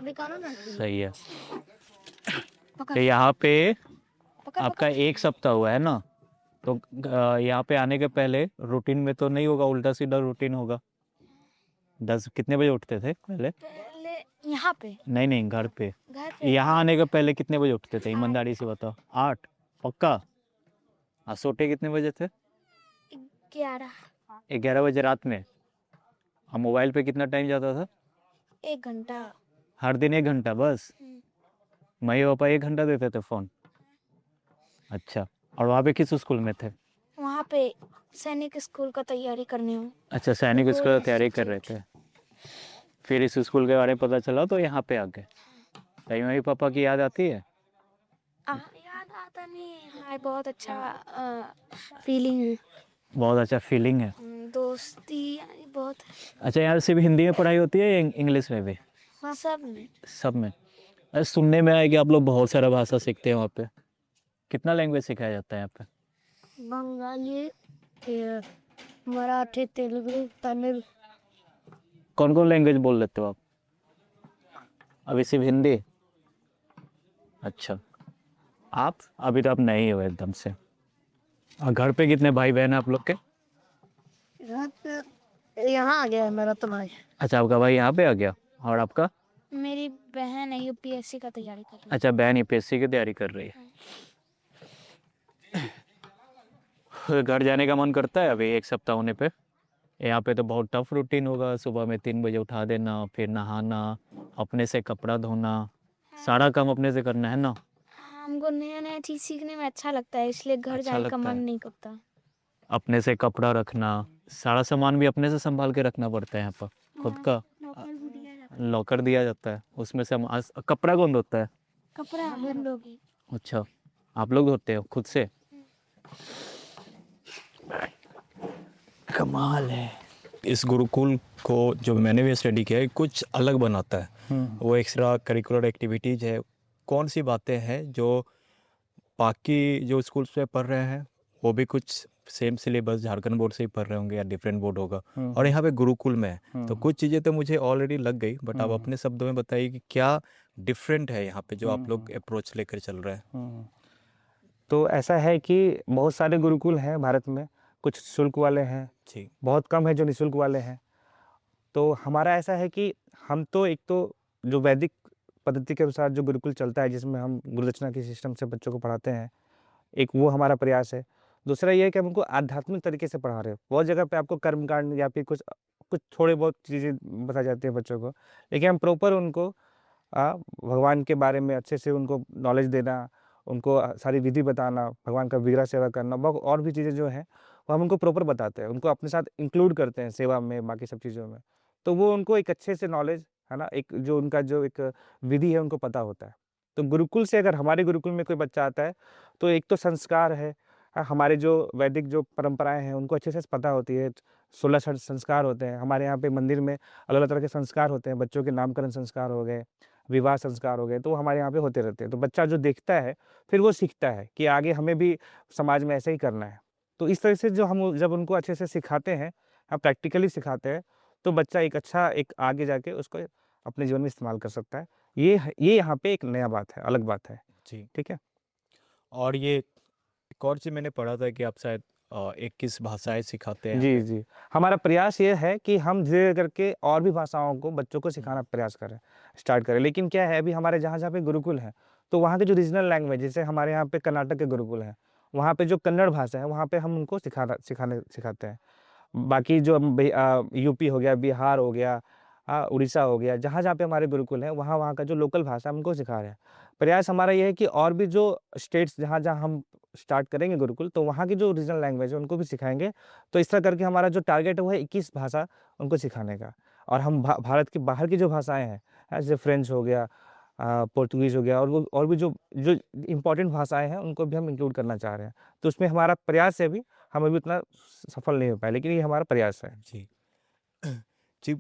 निकालो ना। सही है। तो यहाँ पे आपका 1 सप्ताह हुआ है ना? तो यहाँ पे आने के पहले रूटीन में तो नहीं होगा, उल्टा सीधा रूटीन होगा? 10 कितने बजे उठते थे पहले? पहले यहाँ पे नहीं, घर पे। घर पे यहाँ आने के पहले कितने बजे उठते थे, ईमानदारी से बताओ? 8? पक्का? और सोते कितने बजे थे? 11 बजे रात में। और मोबाइल पे कितना टाइम जाता था? 1 घंटा। हर दिन 1 घंटा बस? मम्मी पापा 1 घंटा देते थे फ़ोन? अच्छा, और वहाँ पे किस स्कूल में थे? वहाँ पे सैनिक स्कूल का तैयारी करने हूँ। अच्छा, सैनिक स्कूल की तैयारी कर रहे थे। फिर इस स्कूल के बारे में पता चला तो यहाँ पे आ गए। सही, मम्मी पापा की याद आती है? याद आता नहीं है। बहुत अच्छा फीलिंग है। बहुत अच्छा फीलिंग है। दोस्ती यानी बहुत अच्छा, यहाँ सिर्फ हिंदी में पढ़ाई होती है या इंग्लिश में भी? हाँ सब में सब में। अरे सुनने में आया कि आप लोग बहुत सारा भाषा सीखते हैं वहाँ पे। कितना लैंग्वेज सिखाया जाता है यहाँ पे? बंगाली फिर मराठी तेलुगु तमिल कौन कौन लैंग्वेज बोल लेते हो आप? अभी सिर्फ हिंदी? अच्छा, आप अभी तो आप नहीं हो एकदम से। और घर पे कितने भाई बहन हैं आप लोग के? यहाँ आ गया है मेरा तो भाई। अच्छा, आपका भाई यहाँ पे आ गया। और आपका? मेरी बहन है यूपीएससी का तैयारी कर रही अच्छा, बहन यूपीएससी की तैयारी कर रही है। घर जाने का मन करता है अभी एक सप्ताह होने पे? यहाँ पे तो बहुत टफ रूटीन होगा। सुबह में 3 बजे उठा देना, फिर नहाना, अपने से कपड़ा धोना, सारा काम अपने से करना है ना? हमको नया नया चीज सीखने में अच्छा लगता है, इसलिए घर अच्छा जाने लगता का मन है। नहीं करता। अपने से कपड़ा रखना, सारा सामान भी अपने से संभाल के रखना पड़ता है यहाँ पर। खुद का लॉकर दिया जाता है, उसमें से कपड़ा कौन धोता है? कपड़ा हम लोग ही। अच्छा, आप लोग धोते हो खुद से? कमाल है। इस गुरुकुल को जो मैंने भी स्टडी किया है कुछ अलग बनाता है। वो एक्स्ट्रा करिकुलर एक्टिविटीज़ है। कौन सी बातें हैं जो बाकी जो स्कूल्स में पढ़ रहे हैं वो भी कुछ सेम सिलेबस झारखंड बोर्ड से ही पढ़ रहे होंगे या डिफरेंट बोर्ड होगा, और यहाँ पे गुरुकुल में है। तो कुछ चीज़ें तो मुझे ऑलरेडी लग गई, बट आप अपने शब्दों में बताइए कि क्या डिफरेंट है यहाँ पे जो आप लोग अप्रोच लेकर चल रहे हैं। तो ऐसा है कि बहुत सारे गुरुकुल हैं भारत में, कुछ शुल्क वाले हैं, जी। बहुत कम है जो निःशुल्क वाले हैं। तो हमारा ऐसा है कि हम तो एक तो जो वैदिक पद्धति के अनुसार जो गुरुकुल चलता है, जिसमें हम गुरुदक्षिणा के सिस्टम से बच्चों को पढ़ाते हैं, एक वो हमारा प्रयास है। दूसरा ये है कि हम उनको आध्यात्मिक तरीके से पढ़ा रहे हैं। बहुत जगह पे आपको कर्मकांड या फिर कुछ कुछ थोड़े बहुत चीज़ें बताई जाती हैं बच्चों को, लेकिन हम प्रॉपर उनको भगवान के बारे में अच्छे से उनको नॉलेज देना, उनको सारी विधि बताना, भगवान का विग्रह सेवा करना, बहुत और भी चीज़ें जो हैं वो हम उनको प्रॉपर बताते हैं, उनको अपने साथ इंक्लूड करते हैं सेवा में, बाकी सब चीज़ों में। तो वो उनको एक अच्छे से नॉलेज है ना, एक जो उनका जो एक विधि है उनको पता होता है। तो गुरुकुल से अगर हमारे गुरुकुल में कोई बच्चा आता है तो एक तो संस्कार है, हमारे जो वैदिक जो परंपराएं हैं उनको अच्छे से पता होती है। 16 संस्कार होते हैं हमारे यहाँ पे मंदिर में, अलग अलग तरह के संस्कार होते हैं। बच्चों के नामकरण संस्कार हो गए, विवाह संस्कार हो गए, तो वो हमारे यहाँ पे होते रहते हैं। तो बच्चा जो देखता है फिर वो सीखता है कि आगे हमें भी समाज में ऐसे ही करना है। तो इस तरह से जो हम जब उनको अच्छे से सिखाते हैं, प्रैक्टिकली सिखाते हैं, तो बच्चा एक अच्छा एक आगे जाके उसको अपने जीवन में इस्तेमाल कर सकता है। ये यहाँ पे एक नया बात है, अलग बात है। जी। ठीक है। और ये एक और चीज़ मैंने पढ़ा था कि आप शायद 21 भाषाएं सिखाते हैं। जी, जी। हमारा प्रयास ये है कि हम धीरे करके और भी भाषाओं को बच्चों को सिखाना प्रयास करें, स्टार्ट करें। लेकिन क्या है, अभी हमारे जहाँ-जहाँ पे गुरुकुल हैं, तो वहाँ के जो रीजनल लैंग्वेज, जैसे हमारे यहाँ पे कर्नाटक के गुरुकुल हैं, वहाँ पे जो कन्नड़ भाषा है, वहाँ पे हम उनको सिखाते हैं। बाकी जो यूपी हो गया, बिहार हो गया, उड़ीसा हो गया, जहाँ-जहाँ पे हमारे गुरुकुल हैं, वहाँ-वहाँ का जो लोकल भाषा है, हम उनको सिखा रहे हैं। प्रयास हमारा ये है कि और भी जो स्टेट्स जहाँ-जहाँ हम स्टार्ट करेंगे गुरुकुल, तो वहाँ की जो रीजनल लैंग्वेज है, उनको भी सिखाएँगे। तो इस तरह करके हमारा जो टारगेट है, वो है 21 भाषा उनको सिखाने का। और हम भारत के बाहर की जो भाषाएँ हैं, जैसे फ्रेंच हो गया, पोर्तुगीज़ हो गया, और भी जो जो इम्पोर्टेंट भाषाएँ हैं, उनको भी हम इंक्लूड करना चाह रहे हैं। तो उसमें हमारा प्रयास है अभी, हम अभी उतना सफल नहीं हो पाए, लेकिन ये हमारा प्रयास है। जी। जी,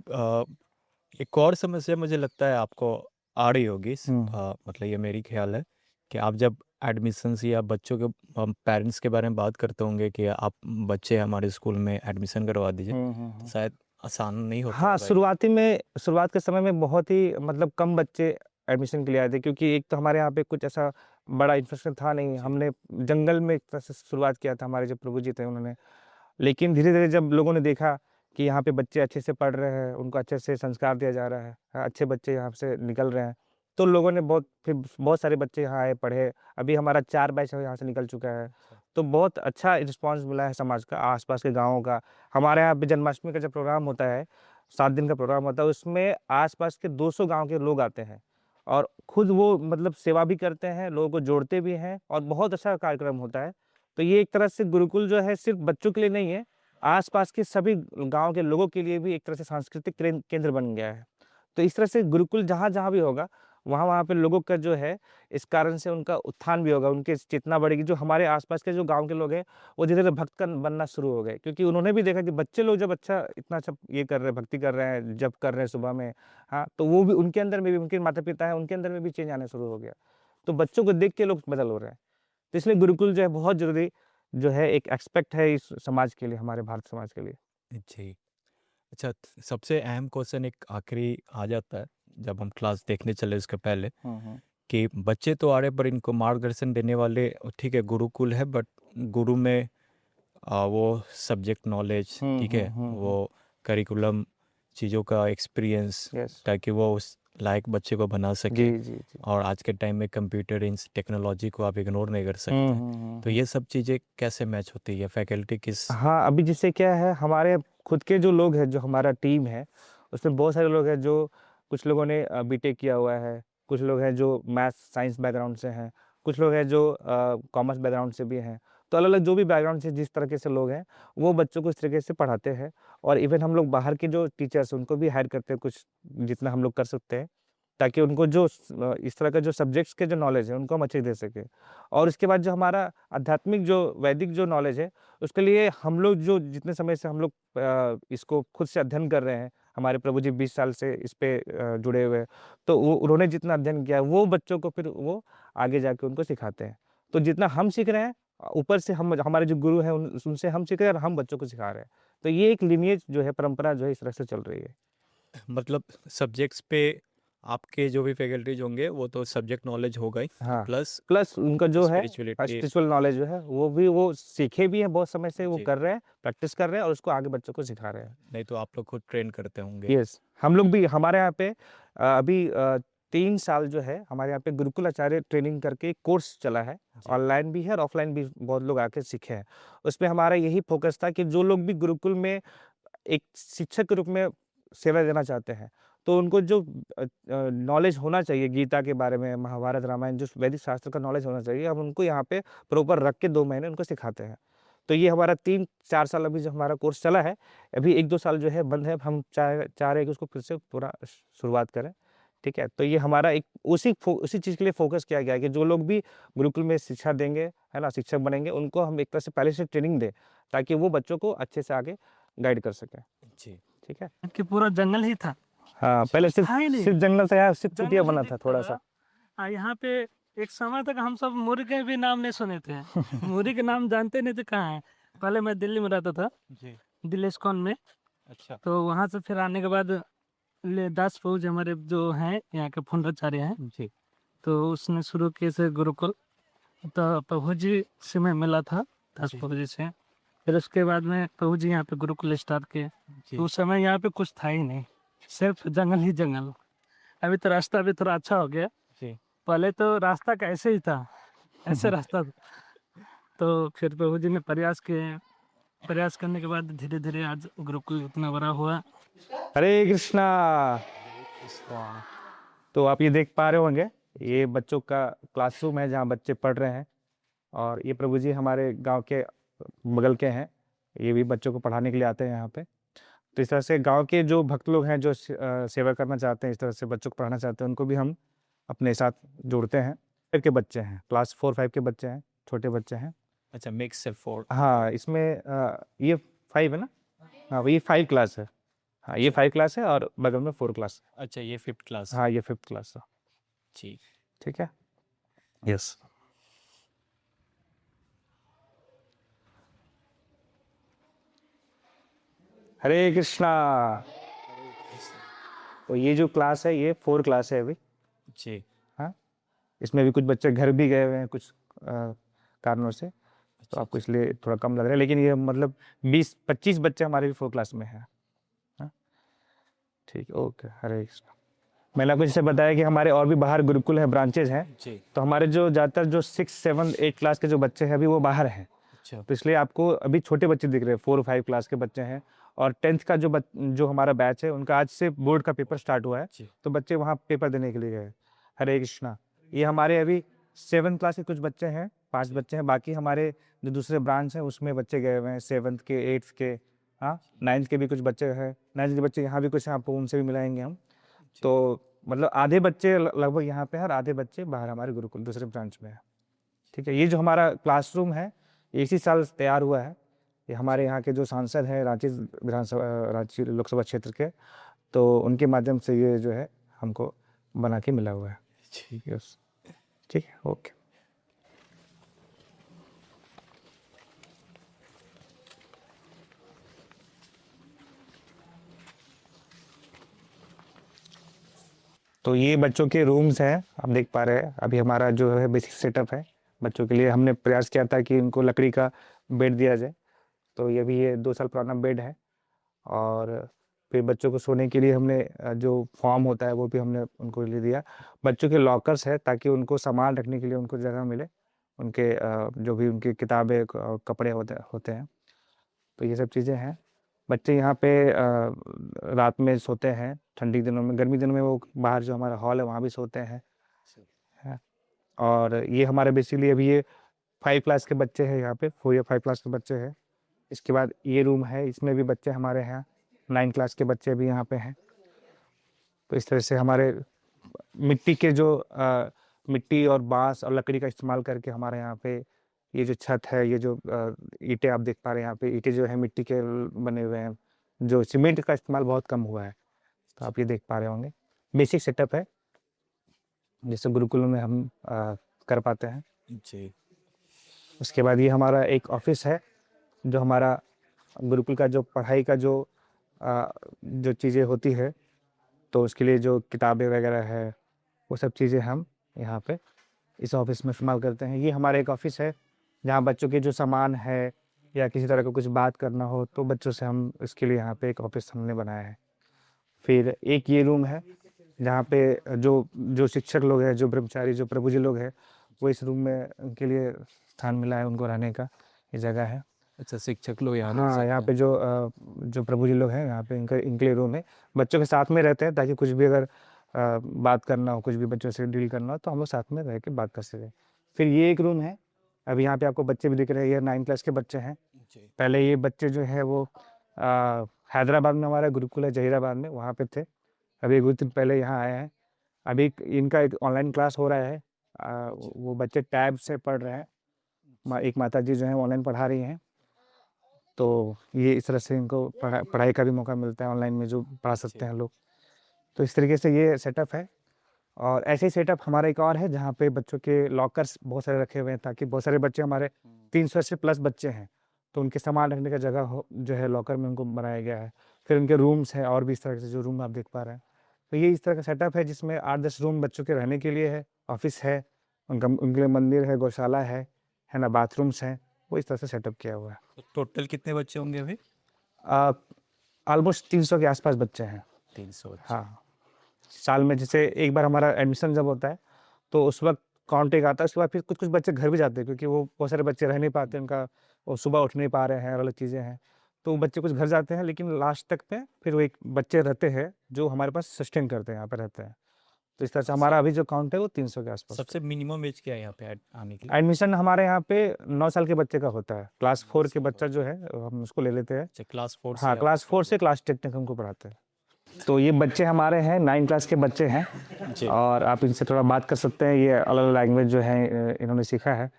एक और समस्या मुझे लगता है आपको आ रही होगी, मतलब ये मेरी ख्याल है कि आप जब एडमिशन्स या बच्चों के पेरेंट्स के बारे में बात करते होंगे कि आप बच्चे हमारे स्कूल में एडमिशन करवा दीजिए, तो शायद आसान नहीं होता हाँ, होगा ये। शुरुआत के समय में बहुत ही मतलब कम बच्चे एडमिशन के लिए आए थे, क्योंकि एक तो हमारे यहाँ पे कुछ ऐसा बड़ा इंफ्रास्ट्रक्चर था नहीं। हमने जंगल में एक तरह से शुरुआत किया था, हमारे जो प्रभु जी थे उन्होंने। लेकिन धीरे-धीरे जब लोगों ने देखा कि यहाँ पे बच्चे अच्छे से पढ़ रहे हैं, उनको अच्छे से संस्कार दिया जा रहा है, अच्छे बच्चे यहाँ से निकल रहे हैं, तो लोगों ने फिर बहुत सारे बच्चे यहाँ आए, पढ़े। अभी हमारा 4 बैच यहाँ से निकल चुका है। तो बहुत अच्छा रिस्पॉन्स मिला है समाज का, आस-पास के गाँवों का। हमारे यहाँ पे जन्माष्टमी का जब प्रोग्राम होता है, 7 दिन का प्रोग्राम होता है, उसमें आस-पास के 200 गाँव के लोग आते हैं और खुद वो मतलब सेवा भी करते हैं, लोगों को जोड़ते भी हैं, और बहुत अच्छा कार्यक्रम होता है। तो ये एक तरह से गुरुकुल जो है सिर्फ बच्चों के लिए नहीं है, आस-पास के सभी गाँव के लोगों के लिए भी एक तरह से सांस्कृतिक केंद्र बन गया है। तो इस तरह से गुरुकुल जहाँ-जहाँ भी होगा, वहाँ वहाँ पे लोगों का जो है इस कारण से उनका उत्थान भी होगा, उनकी चेतना बढ़ेगी। जो हमारे आसपास के जो गांव के लोग हैं वो धीरे धीरे भक्त बनना शुरू हो गए, क्योंकि उन्होंने भी देखा कि बच्चे लोग जब अच्छा इतना अच्छा ये कर रहे हैं, भक्ति कर रहे हैं, जप कर रहे हैं सुबह में, हाँ, तो वो भी उनके अंदर में भी, उनके माता पिता है उनके अंदर में भी चेंज आने शुरू हो गया। तो बच्चों को देख के लोग बदल हो रहे हैं। तो इसलिए गुरुकुल जो है बहुत जरूरी जो है एक एक्सपेक्ट है इस समाज के लिए, हमारे भारत समाज के लिए। जी। अच्छा, सबसे अहम क्वेश्चन एक आखिरी आ जाता है जब हम क्लास देखने चले उसके पहले, कि बच्चे तो आ रहे पर इनको मार्गदर्शन देने वाले, ठीक है गुरुकुल है बट गुरु में वो सब्जेक्ट नॉलेज, ठीक है, वो करिकुलम चीज़ों का एक्सपीरियंस, यस ताकि वो उस लायक बच्चे को बना सके। जी जी जी। और आज के टाइम में कंप्यूटर इन टेक्नोलॉजी को आप इग्नोर नहीं कर सकते। तो ये सब चीज़ें कैसे मैच होती है, फैकल्टी किस? हाँ, अभी जैसे क्या है, हमारे खुद के जो लोग हैं, जो हमारा टीम है, उसमें बहुत सारे लोग हैं जो, कुछ लोगों ने बीटेक किया हुआ है, कुछ लोग हैं जो मैथ्स साइंस बैकग्राउंड से हैं, कुछ लोग हैं जो कॉमर्स बैकग्राउंड से भी हैं। तो अलग अलग जो भी बैकग्राउंड से जिस तरीके से लोग हैं, वो बच्चों को इस तरीके से पढ़ाते हैं। और इवन हम लोग बाहर के जो टीचर्स हैं उनको भी हायर करते हैं, कुछ जितना हम लोग कर सकते हैं, ताकि उनको जो इस तरह का जो सब्जेक्ट्स के जो नॉलेज है उनको हम अच्छे दे सके। और उसके बाद जो हमारा आध्यात्मिक जो वैदिक जो नॉलेज है, उसके लिए हम लोग जो जितने समय से हम लोग इसको खुद से अध्ययन कर रहे हैं, हमारे प्रभु जी 20 साल से इस पे जुड़े हुए हैं, तो वो उन्होंने जितना अध्ययन किया है वो बच्चों को फिर वो आगे जाके उनको सिखाते हैं। तो जितना हम सीख रहे हैं, ऊपर से हम, हमारे जो गुरु हैं उनसे हम सीख रहे हैं और हम बच्चों को सिखा रहे हैं। तो ये एक लिनिएज जो है, परंपरा जो है इस तरह से चल रही है। मतलब सब्जेक्ट्स पे आपके जो भी फैकल्टीज होंगे वो तो सब्जेक्ट नॉलेज होगा ही, हाँ, प्लस प्लस उनका जो है स्पिरिचुअलिटी। स्पिरिचुअल नॉलेज जो है वो भी वो सीखे भी हैं, बहुत समय से वो जी। कर रहे हैं, प्रैक्टिस कर रहे हैं और उसको आगे बच्चों को सिखा रहे हैं। नहीं तो आप लोग खुद ट्रेन करते होंगे। यस, हम लोग भी हमारे यहाँ पे अभी 3 साल जो है हमारे यहाँ पे गुरुकुल आचार्य ट्रेनिंग करके एक कोर्स चला है, ऑनलाइन भी है और ऑफलाइन भी बहुत लोग आके सीखे हैं। उसमें हमारा यही फोकस था कि जो लोग भी गुरुकुल में एक शिक्षक के रूप में सेवा देना चाहते हैं, तो उनको जो नॉलेज होना चाहिए गीता के बारे में, महाभारत रामायण जो वैदिक शास्त्र का नॉलेज होना चाहिए, हम उनको यहाँ पे प्रॉपर रख के 2 महीने उनको सिखाते हैं। तो ये हमारा 3-4 साल अभी जो हमारा कोर्स चला है, अभी 1-2 साल जो है बंद है, हम चाह रहे हैं कि उसको फिर से पूरा शुरुआत करें, ठीक है। तो ये हमारा एक उसी चीज़ के लिए फोकस किया गया है कि जो लोग भी गुरुकुल में शिक्षा देंगे, है ना, शिक्षक बनेंगे, उनको हम एक तरह से पहले से ट्रेनिंग दें, ताकि वो बच्चों को अच्छे से आगे गाइड कर सकें। जी, ठीक है। कि पूरा जंगल ही था। हाँ, पहले सिर्फ था ही नहीं। सिर्फ जंगल था, यहाँ सिर्फ चुटिया जंगल बना ही था थोड़ा सा। यहाँ पे एक समय तक हम सब मुर्ग के भी नाम नहीं सुने थे। मुर्ग के नाम जानते नहीं थे कहाँ है। पहले मैं दिल्ली में रहता था, जी, दिल्ली इस्कॉन में। अच्छा, तो वहाँ से फिर आने के बाद दास फौज हमारे जो हैं यहाँ के फुंडाचार्य हैं, जी, तो उसने शुरू किए से गुरुकुल। तो प्रभु जी से मैं मिला था, दास प्रभु जी से। फिर उसके बाद में प्रभु जी यहाँ पे गुरुकुल स्टार्ट किए। जी। तो उस समय यहाँ पे कुछ था ही नहीं, सिर्फ जंगल ही जंगल। अभी तो रास्ता भी थोड़ा अच्छा हो गया। जी। पहले तो रास्ता कैसे ही था, ऐसे रास्ता था। तो फिर प्रभु जी ने प्रयास किए, प्रयास करने के बाद धीरे धीरे आज गुरुकुल इतना बड़ा हुआ। हरे कृष्णा। तो आप ये देख पा रहे होंगे, ये बच्चों का क्लासरूम है जहाँ बच्चे पढ़ रहे हैं। और ये प्रभु जी हमारे गांव के बगल के हैं, ये भी बच्चों को पढ़ाने के लिए आते हैं यहाँ पे। तो इस तरह से गांव के जो भक्त लोग हैं जो सेवा करना चाहते हैं, इस तरह से बच्चों को पढ़ाना चाहते हैं, उनको भी हम अपने साथ जोड़ते हैं। फिर के बच्चे हैं, क्लास 4-5 के बच्चे हैं, छोटे बच्चे हैं। अच्छा, मिक्स है 4। हाँ, इसमें ये 5 है ना। हाँ, ये 5 क्लास है। हाँ, ये 5 क्लास है और बगल में 4 क्लास है। अच्छा, ये 5th क्लास। हाँ, ये 5th क्लास है। जी, ठीक है। यस। हरे कृष्णा। तो ये जो क्लास है ये 4 क्लास है अभी। जी, हाँ, इसमें भी कुछ बच्चे घर भी गए हुए हैं कुछ कारणों से, तो आपको इसलिए थोड़ा कम लग रहा है, लेकिन ये मतलब 20-25 बच्चे हमारे भी 4 क्लास में हैं। हाँ, ठीक है, ओके। हरे कृष्णा। मैंने आपको जैसे बताया कि हमारे और भी बाहर गुरुकुल है, ब्रांचेज हैं। जी। तो हमारे जो ज़्यादातर जो 6, 7, 8 क्लास के जो बच्चे हैं अभी वो बाहर हैं। अच्छा, तो इसलिए आपको अभी छोटे बच्चे दिख रहे हैं, 4-5 क्लास के बच्चे हैं। और 10th का जो हमारा बैच है उनका आज से बोर्ड का पेपर स्टार्ट हुआ है, तो बच्चे वहाँ पेपर देने के लिए गए। हरे कृष्णा। ये हमारे अभी 7th क्लास के कुछ बच्चे हैं, 5 बच्चे हैं। बाकी हमारे जो दूसरे ब्रांच हैं उसमें बच्चे गए हुए हैं, 7th के, 8th के, हाँ, 9th के भी कुछ बच्चे हैं। 9th के बच्चे यहाँ भी कुछ हैं, आपको उनसे भी मिलाएंगे हम। तो मतलब आधे बच्चे लगभग यहाँ पे हैं और आधे बच्चे बाहर हमारे गुरुकुल दूसरे ब्रांच में है। ठीक है, ये जो हमारा क्लासरूम है ये इसी साल तैयार हुआ है। ये हमारे यहाँ के जो सांसद हैं रांची विधानसभा रांची लोकसभा क्षेत्र के, तो उनके माध्यम से ये जो है हमको बना के मिला हुआ है। यस, ठीक है, ओके। तो ये बच्चों के रूम्स हैं, आप देख पा रहे हैं। अभी हमारा जो है बेसिक सेटअप है बच्चों के लिए। हमने प्रयास किया था कि इनको लकड़ी का बेड दिया जाए, तो ये भी ये 2 साल पुराना बेड है। और फिर बच्चों को सोने के लिए हमने जो फॉर्म होता है वो भी हमने उनको ले दिया। बच्चों के लॉकर्स है ताकि उनको सामान रखने के लिए उनको जगह मिले, उनके जो भी उनकी किताबें कपड़े होते हैं, तो ये सब चीज़ें हैं। बच्चे यहाँ पे रात में सोते हैं ठंडी दिनों में, गर्मी दिनों में वो बाहर जो हमारा हॉल है वहाँ भी सोते हैं। और ये हमारे बेसिकली अभी ये 5 क्लास के बच्चे हैं यहाँ पे, 4 या 5 क्लास के बच्चे हैं। इसके बाद ये रूम है, इसमें भी बच्चे हमारे हैं, 9 क्लास के बच्चे भी यहाँ पे हैं। तो इस तरह से हमारे मिट्टी के जो मिट्टी और बांस और लकड़ी का इस्तेमाल करके हमारे यहाँ पे ये जो छत है, ये जो ईंटें आप देख पा रहे हैं यहाँ पे, ईंटें जो है मिट्टी के बने हुए हैं, जो सीमेंट का इस्तेमाल बहुत कम हुआ है, तो आप ये देख पा रहे होंगे। बेसिक सेटअप है जैसे गुरुकुल में हम कर पाते हैं जी। उसके बाद ये हमारा एक ऑफिस है, जो हमारा गुरुकुल का जो पढ़ाई का जो चीज़ें होती है, तो उसके लिए जो किताबें वगैरह है वो सब चीज़ें हम यहाँ पे इस ऑफिस में इस्तेमाल करते हैं। ये हमारा एक ऑफिस है जहाँ बच्चों के जो सामान है या किसी तरह का कुछ बात करना हो तो बच्चों से हम इसके लिए यहाँ पे एक ऑफिस हमने बनाया है। फिर एक ये रूम है जहाँ पे जो शिक्षक लोग हैं, जो ब्रह्मचारी, जो प्रभु जी लोग हैं, वो इस रूम में उनके लिए स्थान मिला है, उनको रहने का ये जगह है। अच्छा, शिक्षक लोग यहाँ हाँ, यहाँ पे जो प्रभु जी लोग हैं यहाँ पे इनके लिए रूम है। बच्चों के साथ में रहते हैं ताकि कुछ भी अगर बात करना हो, कुछ भी बच्चों से डील करना हो तो हम लोग साथ में रह के बात कर सकें। फिर ये एक रूम है, अभी यहाँ पे आपको बच्चे भी दिख रहे हैं, ये 9 क्लास के बच्चे हैं। पहले ये बच्चे जो है वो हैदराबाद में हमारा गुरुकुल है जहीराबाद में, वहाँ पे थे। अभी कुछ दिन पहले यहाँ आए हैं। अभी इनका एक ऑनलाइन क्लास हो रहा है, वो बच्चे टैब से पढ़ रहे हैं। एक माता जी जो है ऑनलाइन पढ़ा रही हैं, तो ये इस तरह से इनको पढ़ाई का भी मौका मिलता है ऑनलाइन में, जो पढ़ा सकते हैं लोग। तो इस तरीके से ये सेटअप है। और ऐसे ही सेटअप हमारा एक और है जहाँ पे बच्चों के लॉकर्स बहुत सारे रखे हुए हैं, ताकि बहुत सारे बच्चे हमारे 300 से प्लस बच्चे हैं, तो उनके सामान रखने का जगह जो है लॉकर में उनको बनाया गया है। फिर उनके रूम्स हैं और भी इस तरह से जो रूम आप देख पा रहे हैं। तो ये इस तरह का सेटअप है जिसमें 8-10 रूम बच्चों के रहने के लिए है, ऑफिस है, उनके लिए मंदिर है, गौशाला है ना, बाथरूम्स हैं, वो इस तरह से सेटअप किया हुआ है। टोटल कितने बच्चे होंगे अभी? ऑलमोस्ट 300 के आसपास बच्चे हैं। 300? हाँ, साल में जैसे एक बार हमारा एडमिशन जब होता है तो उस वक्त काउंट एक आता है, उसके बाद फिर कुछ बच्चे घर भी जाते हैं, क्योंकि वो बहुत सारे बच्चे रह नहीं पाते, उनका वो सुबह उठ नहीं पा रहे हैं, अलग चीज़ें हैं, तो बच्चे कुछ घर जाते हैं, लेकिन लास्ट तक पे फिर वो एक बच्चे रहते हैं जो हमारे पास सस्टेन करते हैं, यहाँ पे रहते हैं। तो इस तरह से हमारा अभी जो काउंट है वो 300 के आसपास। सबसे मिनिमम एज क्या है यहाँ पे आने के लिए? एडमिशन हमारे यहाँ पे 9 साल के बच्चे का होता है। क्लास 4 के बच्चा जो है हम उसको ले लेते हैं। क्लास 4? हाँ, क्लास 4 से क्लास 10 तक हमको पढ़ाते हैं। तो ये बच्चे हमारे हैं 9 क्लास के बच्चे हैं, और आप इनसे थोड़ा बात कर सकते हैं। ये अलग लैंग्वेज जो है इन्होंने सीखा है,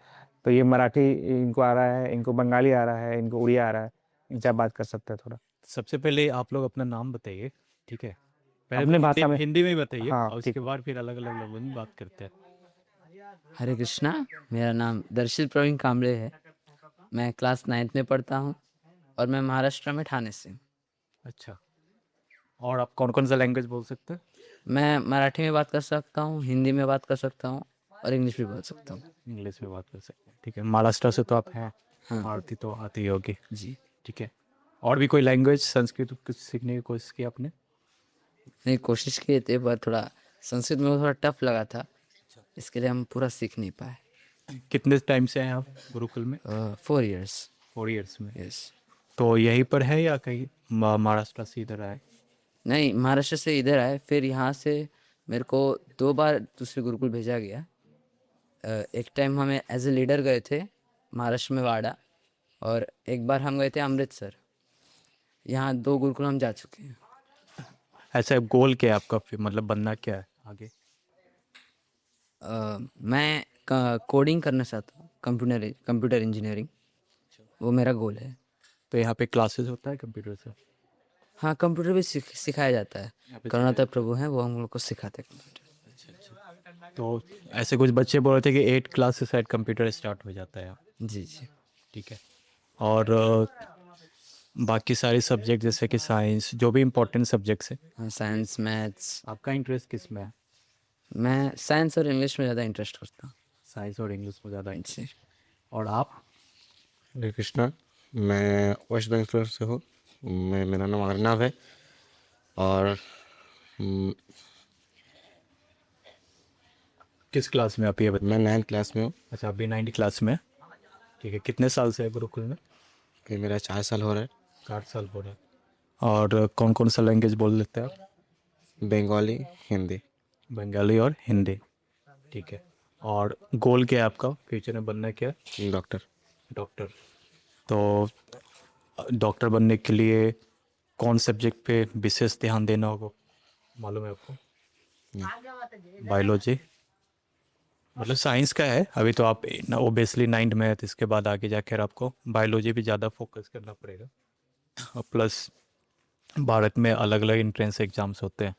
तो ये मराठी इनको आ रहा है, इनको बंगाली आ रहा है, इनको उड़िया आ रहा है, इनसे आप बात कर सकते हैं थोड़ा। सबसे पहले आप लोग अपना नाम बताइए, ठीक है? अपने भाषा में, हिंदी में ही बताइए। हाँ, और उसके बाद फिर अलग अलग लोगों में बात करते हैं। हरे कृष्णा, मेरा नाम दर्शित प्रवीण कांबळे है। मैं क्लास 9th में पढ़ता हूँ और मैं महाराष्ट्र में ठाणे से हूँ। अच्छा, और आप कौन कौन सा लैंग्वेज बोल सकते हैं? मैं मराठी में बात कर सकता हूँ, हिंदी में बात कर सकता हूँ और इंग्लिश भी बोल सकता हूँ। इंग्लिश में बात कर सकते हैं, ठीक है। महाराष्ट्र से तो आप हैं, हाँ। मराठी तो आती ही होगी जी, ठीक है। और भी कोई लैंग्वेज, संस्कृत कुछ सीखने की कोशिश की आपने? नहीं, कोशिश किए थे पर थोड़ा संस्कृत में थोड़ा टफ लगा था, इसके लिए हम पूरा सीख नहीं पाए। कितने टाइम से हैं आप गुरुकुल में? 4 years। 4 years में? यस। तो यहीं पर है या कहीं महाराष्ट्र से इधर आए? नहीं, महाराष्ट्र से इधर आए, फिर यहाँ से मेरे को 2 बार दूसरे गुरुकुल भेजा गया। एक टाइम हमें एज ए लीडर गए थे महाराष्ट्र में वाड़ा, और एक बार हम गए थे अमृतसर। यहाँ 2 गुरुकुल हम जा चुके हैं। ऐसा गोल क्या है आपका, फिर मतलब बनना क्या है आगे? मैं कोडिंग करना चाहता हूँ, कंप्यूटर इंजीनियरिंग, वो मेरा गोल है। तो यहाँ पे क्लासेस होता है कंप्यूटर से? हाँ, कंप्यूटर भी सिखाया जाता है। पे करुणातर प्रभु हैं, वो हम लोग को सिखाते हैं कंप्यूटर। तो ऐसे कुछ बच्चे बोल रहे थे कि 8 क्लास से शायद कंप्यूटर स्टार्ट हो जाता है यहाँ। जी जी। ठीक है। और बाकी सारे सब्जेक्ट जैसे कि साइंस, जो भी इम्पोर्टेंट सब्जेक्ट्स हैं, हाँ, साइंस, मैथ्स। आपका इंटरेस्ट किस में है? मैं साइंस और इंग्लिश में ज़्यादा इंटरेस्ट करता हूँ। साइंस और इंग्लिश में ज़्यादा इंटरेस्ट। जी। और आप? हरे कृष्णा, मैं वेस्ट बंगाल से हूँ। मेरा नाम अर्नव है और किस क्लास में आप ये मैं 9th क्लास में हूँ। अच्छा, अभी 9th क्लास में। ठीक है। कितने साल से है गुरुकुल में? ये मेरा 4 साल हो रहा है। 4 साल हो रहा है। और कौन कौन सा लैंग्वेज बोल लेते हैं आप? बंगाली, हिंदी। बंगाली और हिंदी। ठीक है। और गोल क्या है आपका? फ्यूचर में बनना क्या है? डॉक्टर। डॉक्टर। तो डॉक्टर बनने के लिए कौन सब्जेक्ट पे विशेष ध्यान देना होगा, मालूम है आपको? बायोलॉजी, मतलब साइंस का है अभी तो आप ओबियसली 9th में है, तो इसके बाद आगे जाकर आपको बायोलॉजी भी ज़्यादा फोकस करना पड़ेगा। और प्लस भारत में अलग अलग एंट्रेंस एग्ज़ाम्स होते हैं,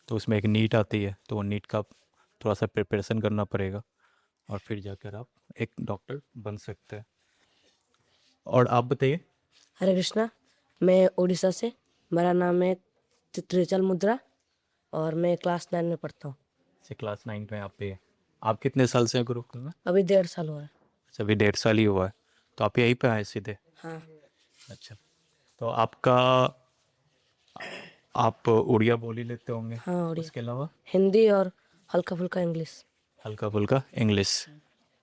तो उसमें एक नीट आती है, तो वो नीट का थोड़ा सा प्रिपरेशन करना पड़ेगा और फिर जाकर आप एक डॉक्टर बन सकते हैं। और आप बताइए। हरे कृष्णा, मैं उड़ीसा से, मेरा नाम है त्रिचल मुद्रा और मैं क्लास 9 में पढ़ता हूँ। से क्लास 9 में आप कितने साल से हैं गुरुकुल में? अभी 1.5 साल हुआ है। अच्छा, अभी 1.5 साल ही हुआ है। तो आप यहीं पे आए सीधे? हाँ। अच्छा, तो आप उड़िया बोल ही लेते होंगे? हाँ, उड़िया। उसके अलावा हिंदी और हल्का फुल्का इंग्लिश। हल्का फुल्का इंग्लिश।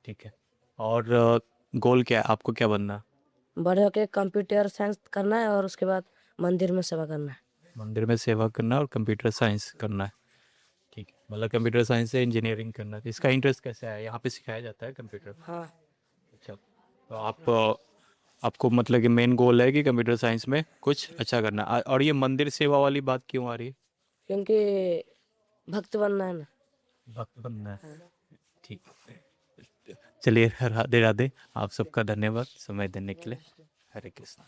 ठीक है। और गोल क्या है, आपको क्या बनना है? बड़े होके कंप्यूटर साइंस करना है और उसके बाद मंदिर में सेवा करना है। मंदिर में सेवा करना और कंप्यूटर साइंस करना है। ठीक है, मतलब कंप्यूटर साइंस से इंजीनियरिंग करना है। तो इसका इंटरेस्ट कैसे है? यहाँ पे सिखाया जाता है कंप्यूटर? हाँ। अच्छा, तो आपको मतलब कि मेन गोल है कि कंप्यूटर साइंस में कुछ अच्छा करना। और ये मंदिर सेवा वाली बात क्यों आ रही है? क्योंकि भक्त बनना है ना। भक्त बनना है। ठीक, चलिए, राधे राधे। आप सबका धन्यवाद समय देने के लिए। हरे कृष्ण।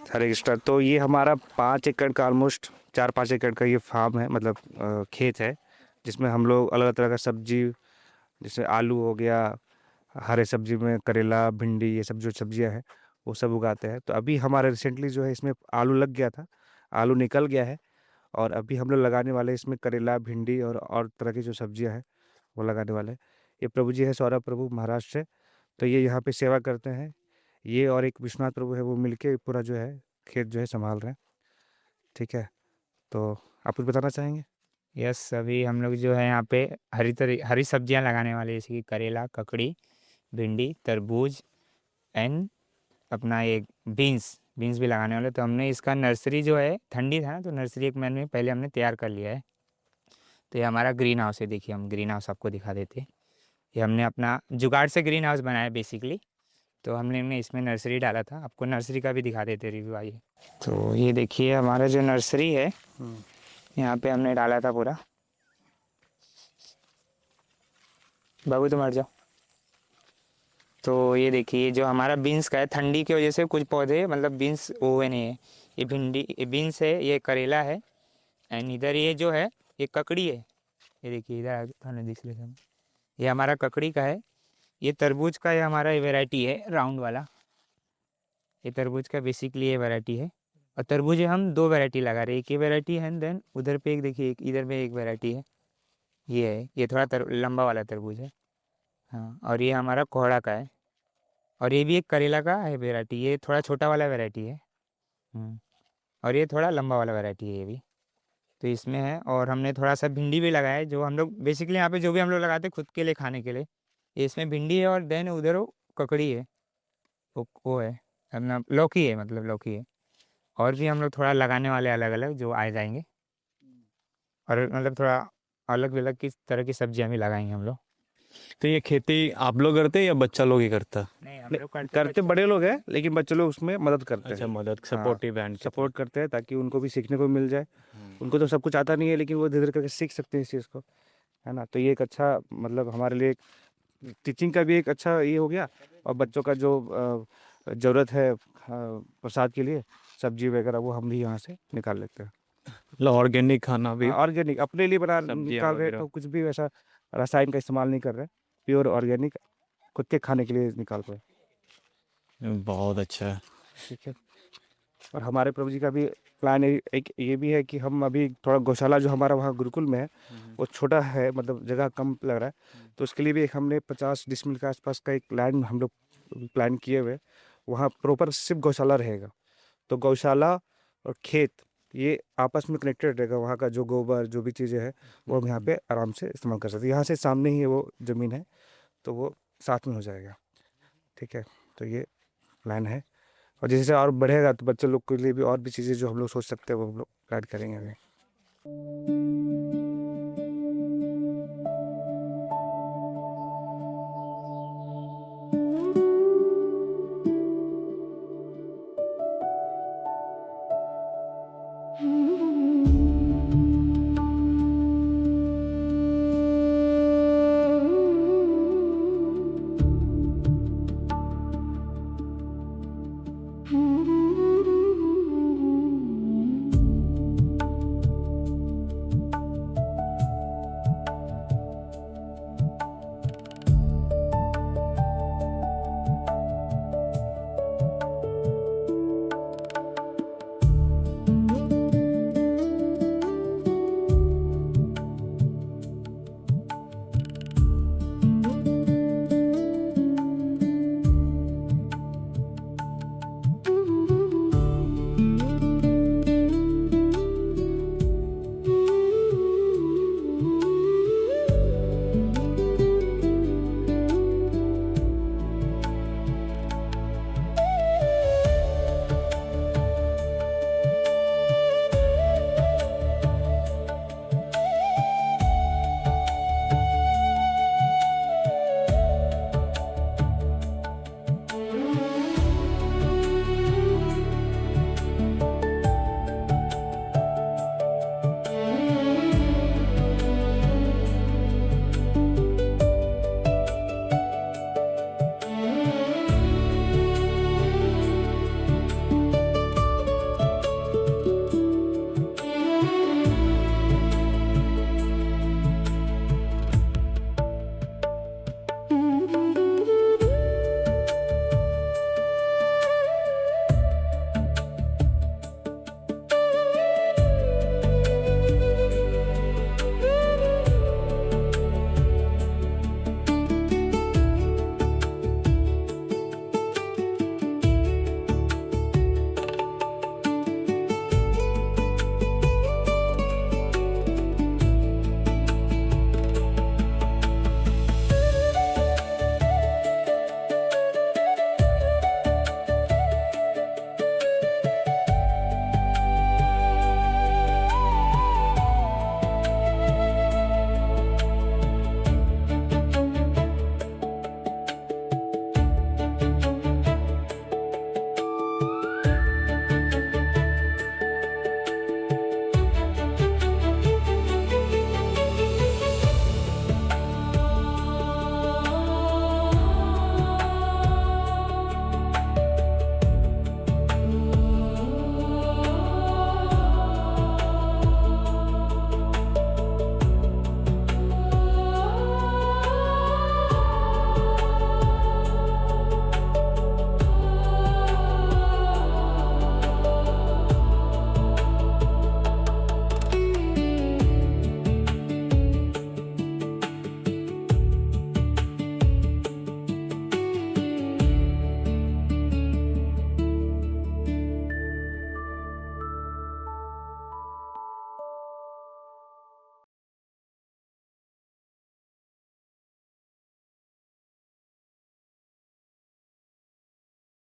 हरे कृष्णा। तो ये हमारा 5 एकड़ का ऑलमोस्ट 4-5 एकड़ का ये फार्म है, मतलब खेत है, जिसमें हम लोग अलग अलग तरह का सब्जी, जैसे आलू हो गया, हरे सब्जी में करेला, भिंडी, ये सब जो सब्जियां हैं वो सब उगाते हैं। तो अभी हमारे रिसेंटली जो है इसमें आलू लग गया था, आलू निकल गया है और अभी हम लोग लगाने वाले हैं इसमें करेला, भिंडी और तरह की जो सब्जियां हैं वो लगाने वाले हैं। ये प्रभु जी है सौरभ प्रभु महाराष्ट्र से, तो ये यहाँ पे सेवा करते हैं। ये और एक विश्वनाथ प्रभु है, वो मिलके पूरा जो है खेत जो है संभाल रहे हैं। ठीक है, तो आप कुछ बताना चाहेंगे? यस, अभी हम लोग जो है यहाँ पे हरी सब्जियाँ लगाने वाले, जैसे कि करेला, ककड़ी, भिंडी, तरबूज एंड अपना एक बीन्स भी लगाने वाले। तो हमने इसका नर्सरी जो है, ठंडी था ना, तो नर्सरी एक महीने पहले हमने तैयार कर लिया है। तो ये हमारा ग्रीन हाउस है। देखिए, हम ग्रीन हाउस आपको दिखा देते हैं। ये हमने अपना जुगाड़ से ग्रीन हाउस बनाया बेसिकली। तो हमने इसमें नर्सरी डाला था, आपको नर्सरी का भी दिखा देते रिव्यू। आइए। तो ये देखिए हमारा जो नर्सरी है, यहाँ पे हमने डाला था पूरा। बाबू तुम हट जाओ। तो ये देखिए, जो हमारा बीन्स का है, ठंडी की वजह से कुछ पौधे मतलब बीन्स हुए नहीं है। ये भिंडी, ये बीन्स है, ये करेला है एंड इधर ये जो है ये ककड़ी है। ये देखिए इधर थाने दिख रहे हैं, ये हमारा ककड़ी का है। ये तरबूज का, ये हमारा वेराइटी है राउंड वाला। ये तरबूज का बेसिकली ये वैरायटी है। और तरबूज हम 2 वैरायटी लगा रहे हैं, एक ये वैरायटी है देन उधर पे एक देखिए, इधर में एक वैरायटी है। ये है, ये थोड़ा लंबा वाला तरबूज है। हाँ, और ये हमारा कोहड़ा का है। और ये भी एक करेला का है वैरायटी, ये थोड़ा छोटा वाला वैरायटी है। और ये थोड़ा लंबा वाला वैरायटी है ये भी। तो इसमें है। और हमने थोड़ा सा भिंडी भी लगाया है, जो हम लोग बेसिकली यहाँ पे जो भी हम लोग लगाते हैं खुद के लिए खाने के लिए। इसमें भिंडी है और देन उधर वो ककड़ी है, वो है अपना लौकी है, मतलब लौकी है। और भी हम लोग थोड़ा लगाने वाले अलग अलग जो आ जाएंगे, और मतलब थोड़ा अलग अलग किस तरह की सब्जियां भी लगाएंगे हम लोग। तो ये खेती आप लोग करते हैं या बच्चा लोग ही करता? नहीं, हम लोग करते बड़े लोग हैं, लेकिन बच्चे लोग उसमें मदद करते हैं। अच्छा, मदद, हाँ, सपोर्टिव एंड सपोर्ट करते हैं ताकि उनको भी सीखने को मिल जाए। उनको तो सब कुछ आता नहीं है, लेकिन वो धीरे धीरे करके सीख सकते हैं इस चीज़ को, है ना। तो ये एक अच्छा मतलब हमारे लिए टीचिंग का भी एक अच्छा ये हो गया, और बच्चों का जो ज़रूरत है प्रसाद के लिए सब्जी वगैरह वो हम भी यहाँ से निकाल लेते हैं। मतलब ऑर्गेनिक खाना भी ऑर्गेनिक अपने लिए बना सब्जियाँ निकाल रहे हैं, वगैरह। तो कुछ भी वैसा रसायन का इस्तेमाल नहीं कर रहे, प्योर ऑर्गेनिक खुद के खाने के लिए निकाल रहे हैं। बहुत अच्छा है। ठीक है। और हमारे प्रभु जी का भी प्लान एक ये भी है कि हम अभी थोड़ा गौशाला जो हमारा वहाँ गुरुकुल में है वो छोटा है, मतलब जगह कम लग रहा है, तो उसके लिए भी एक हमने 50 डिसमिल के आसपास का एक लैंड हम लोग प्लान किए हुए, वहाँ प्रॉपर सिर्फ गौशाला रहेगा। तो गौशाला और खेत ये आपस में कनेक्टेड रहेगा, वहाँ का जो गोबर जो भी चीज़ें हैं वो हम यहाँ पे आराम से इस्तेमाल कर सकते हैं। यहाँ से सामने ही वो ज़मीन है, तो वो साथ में हो जाएगा। ठीक है, तो ये प्लान है, और जैसे और बढ़ेगा तो बच्चे लोग के लिए भी और भी चीज़ें जो हम लोग सोच सकते हैं वो हम लोग ऐड करेंगे अभी।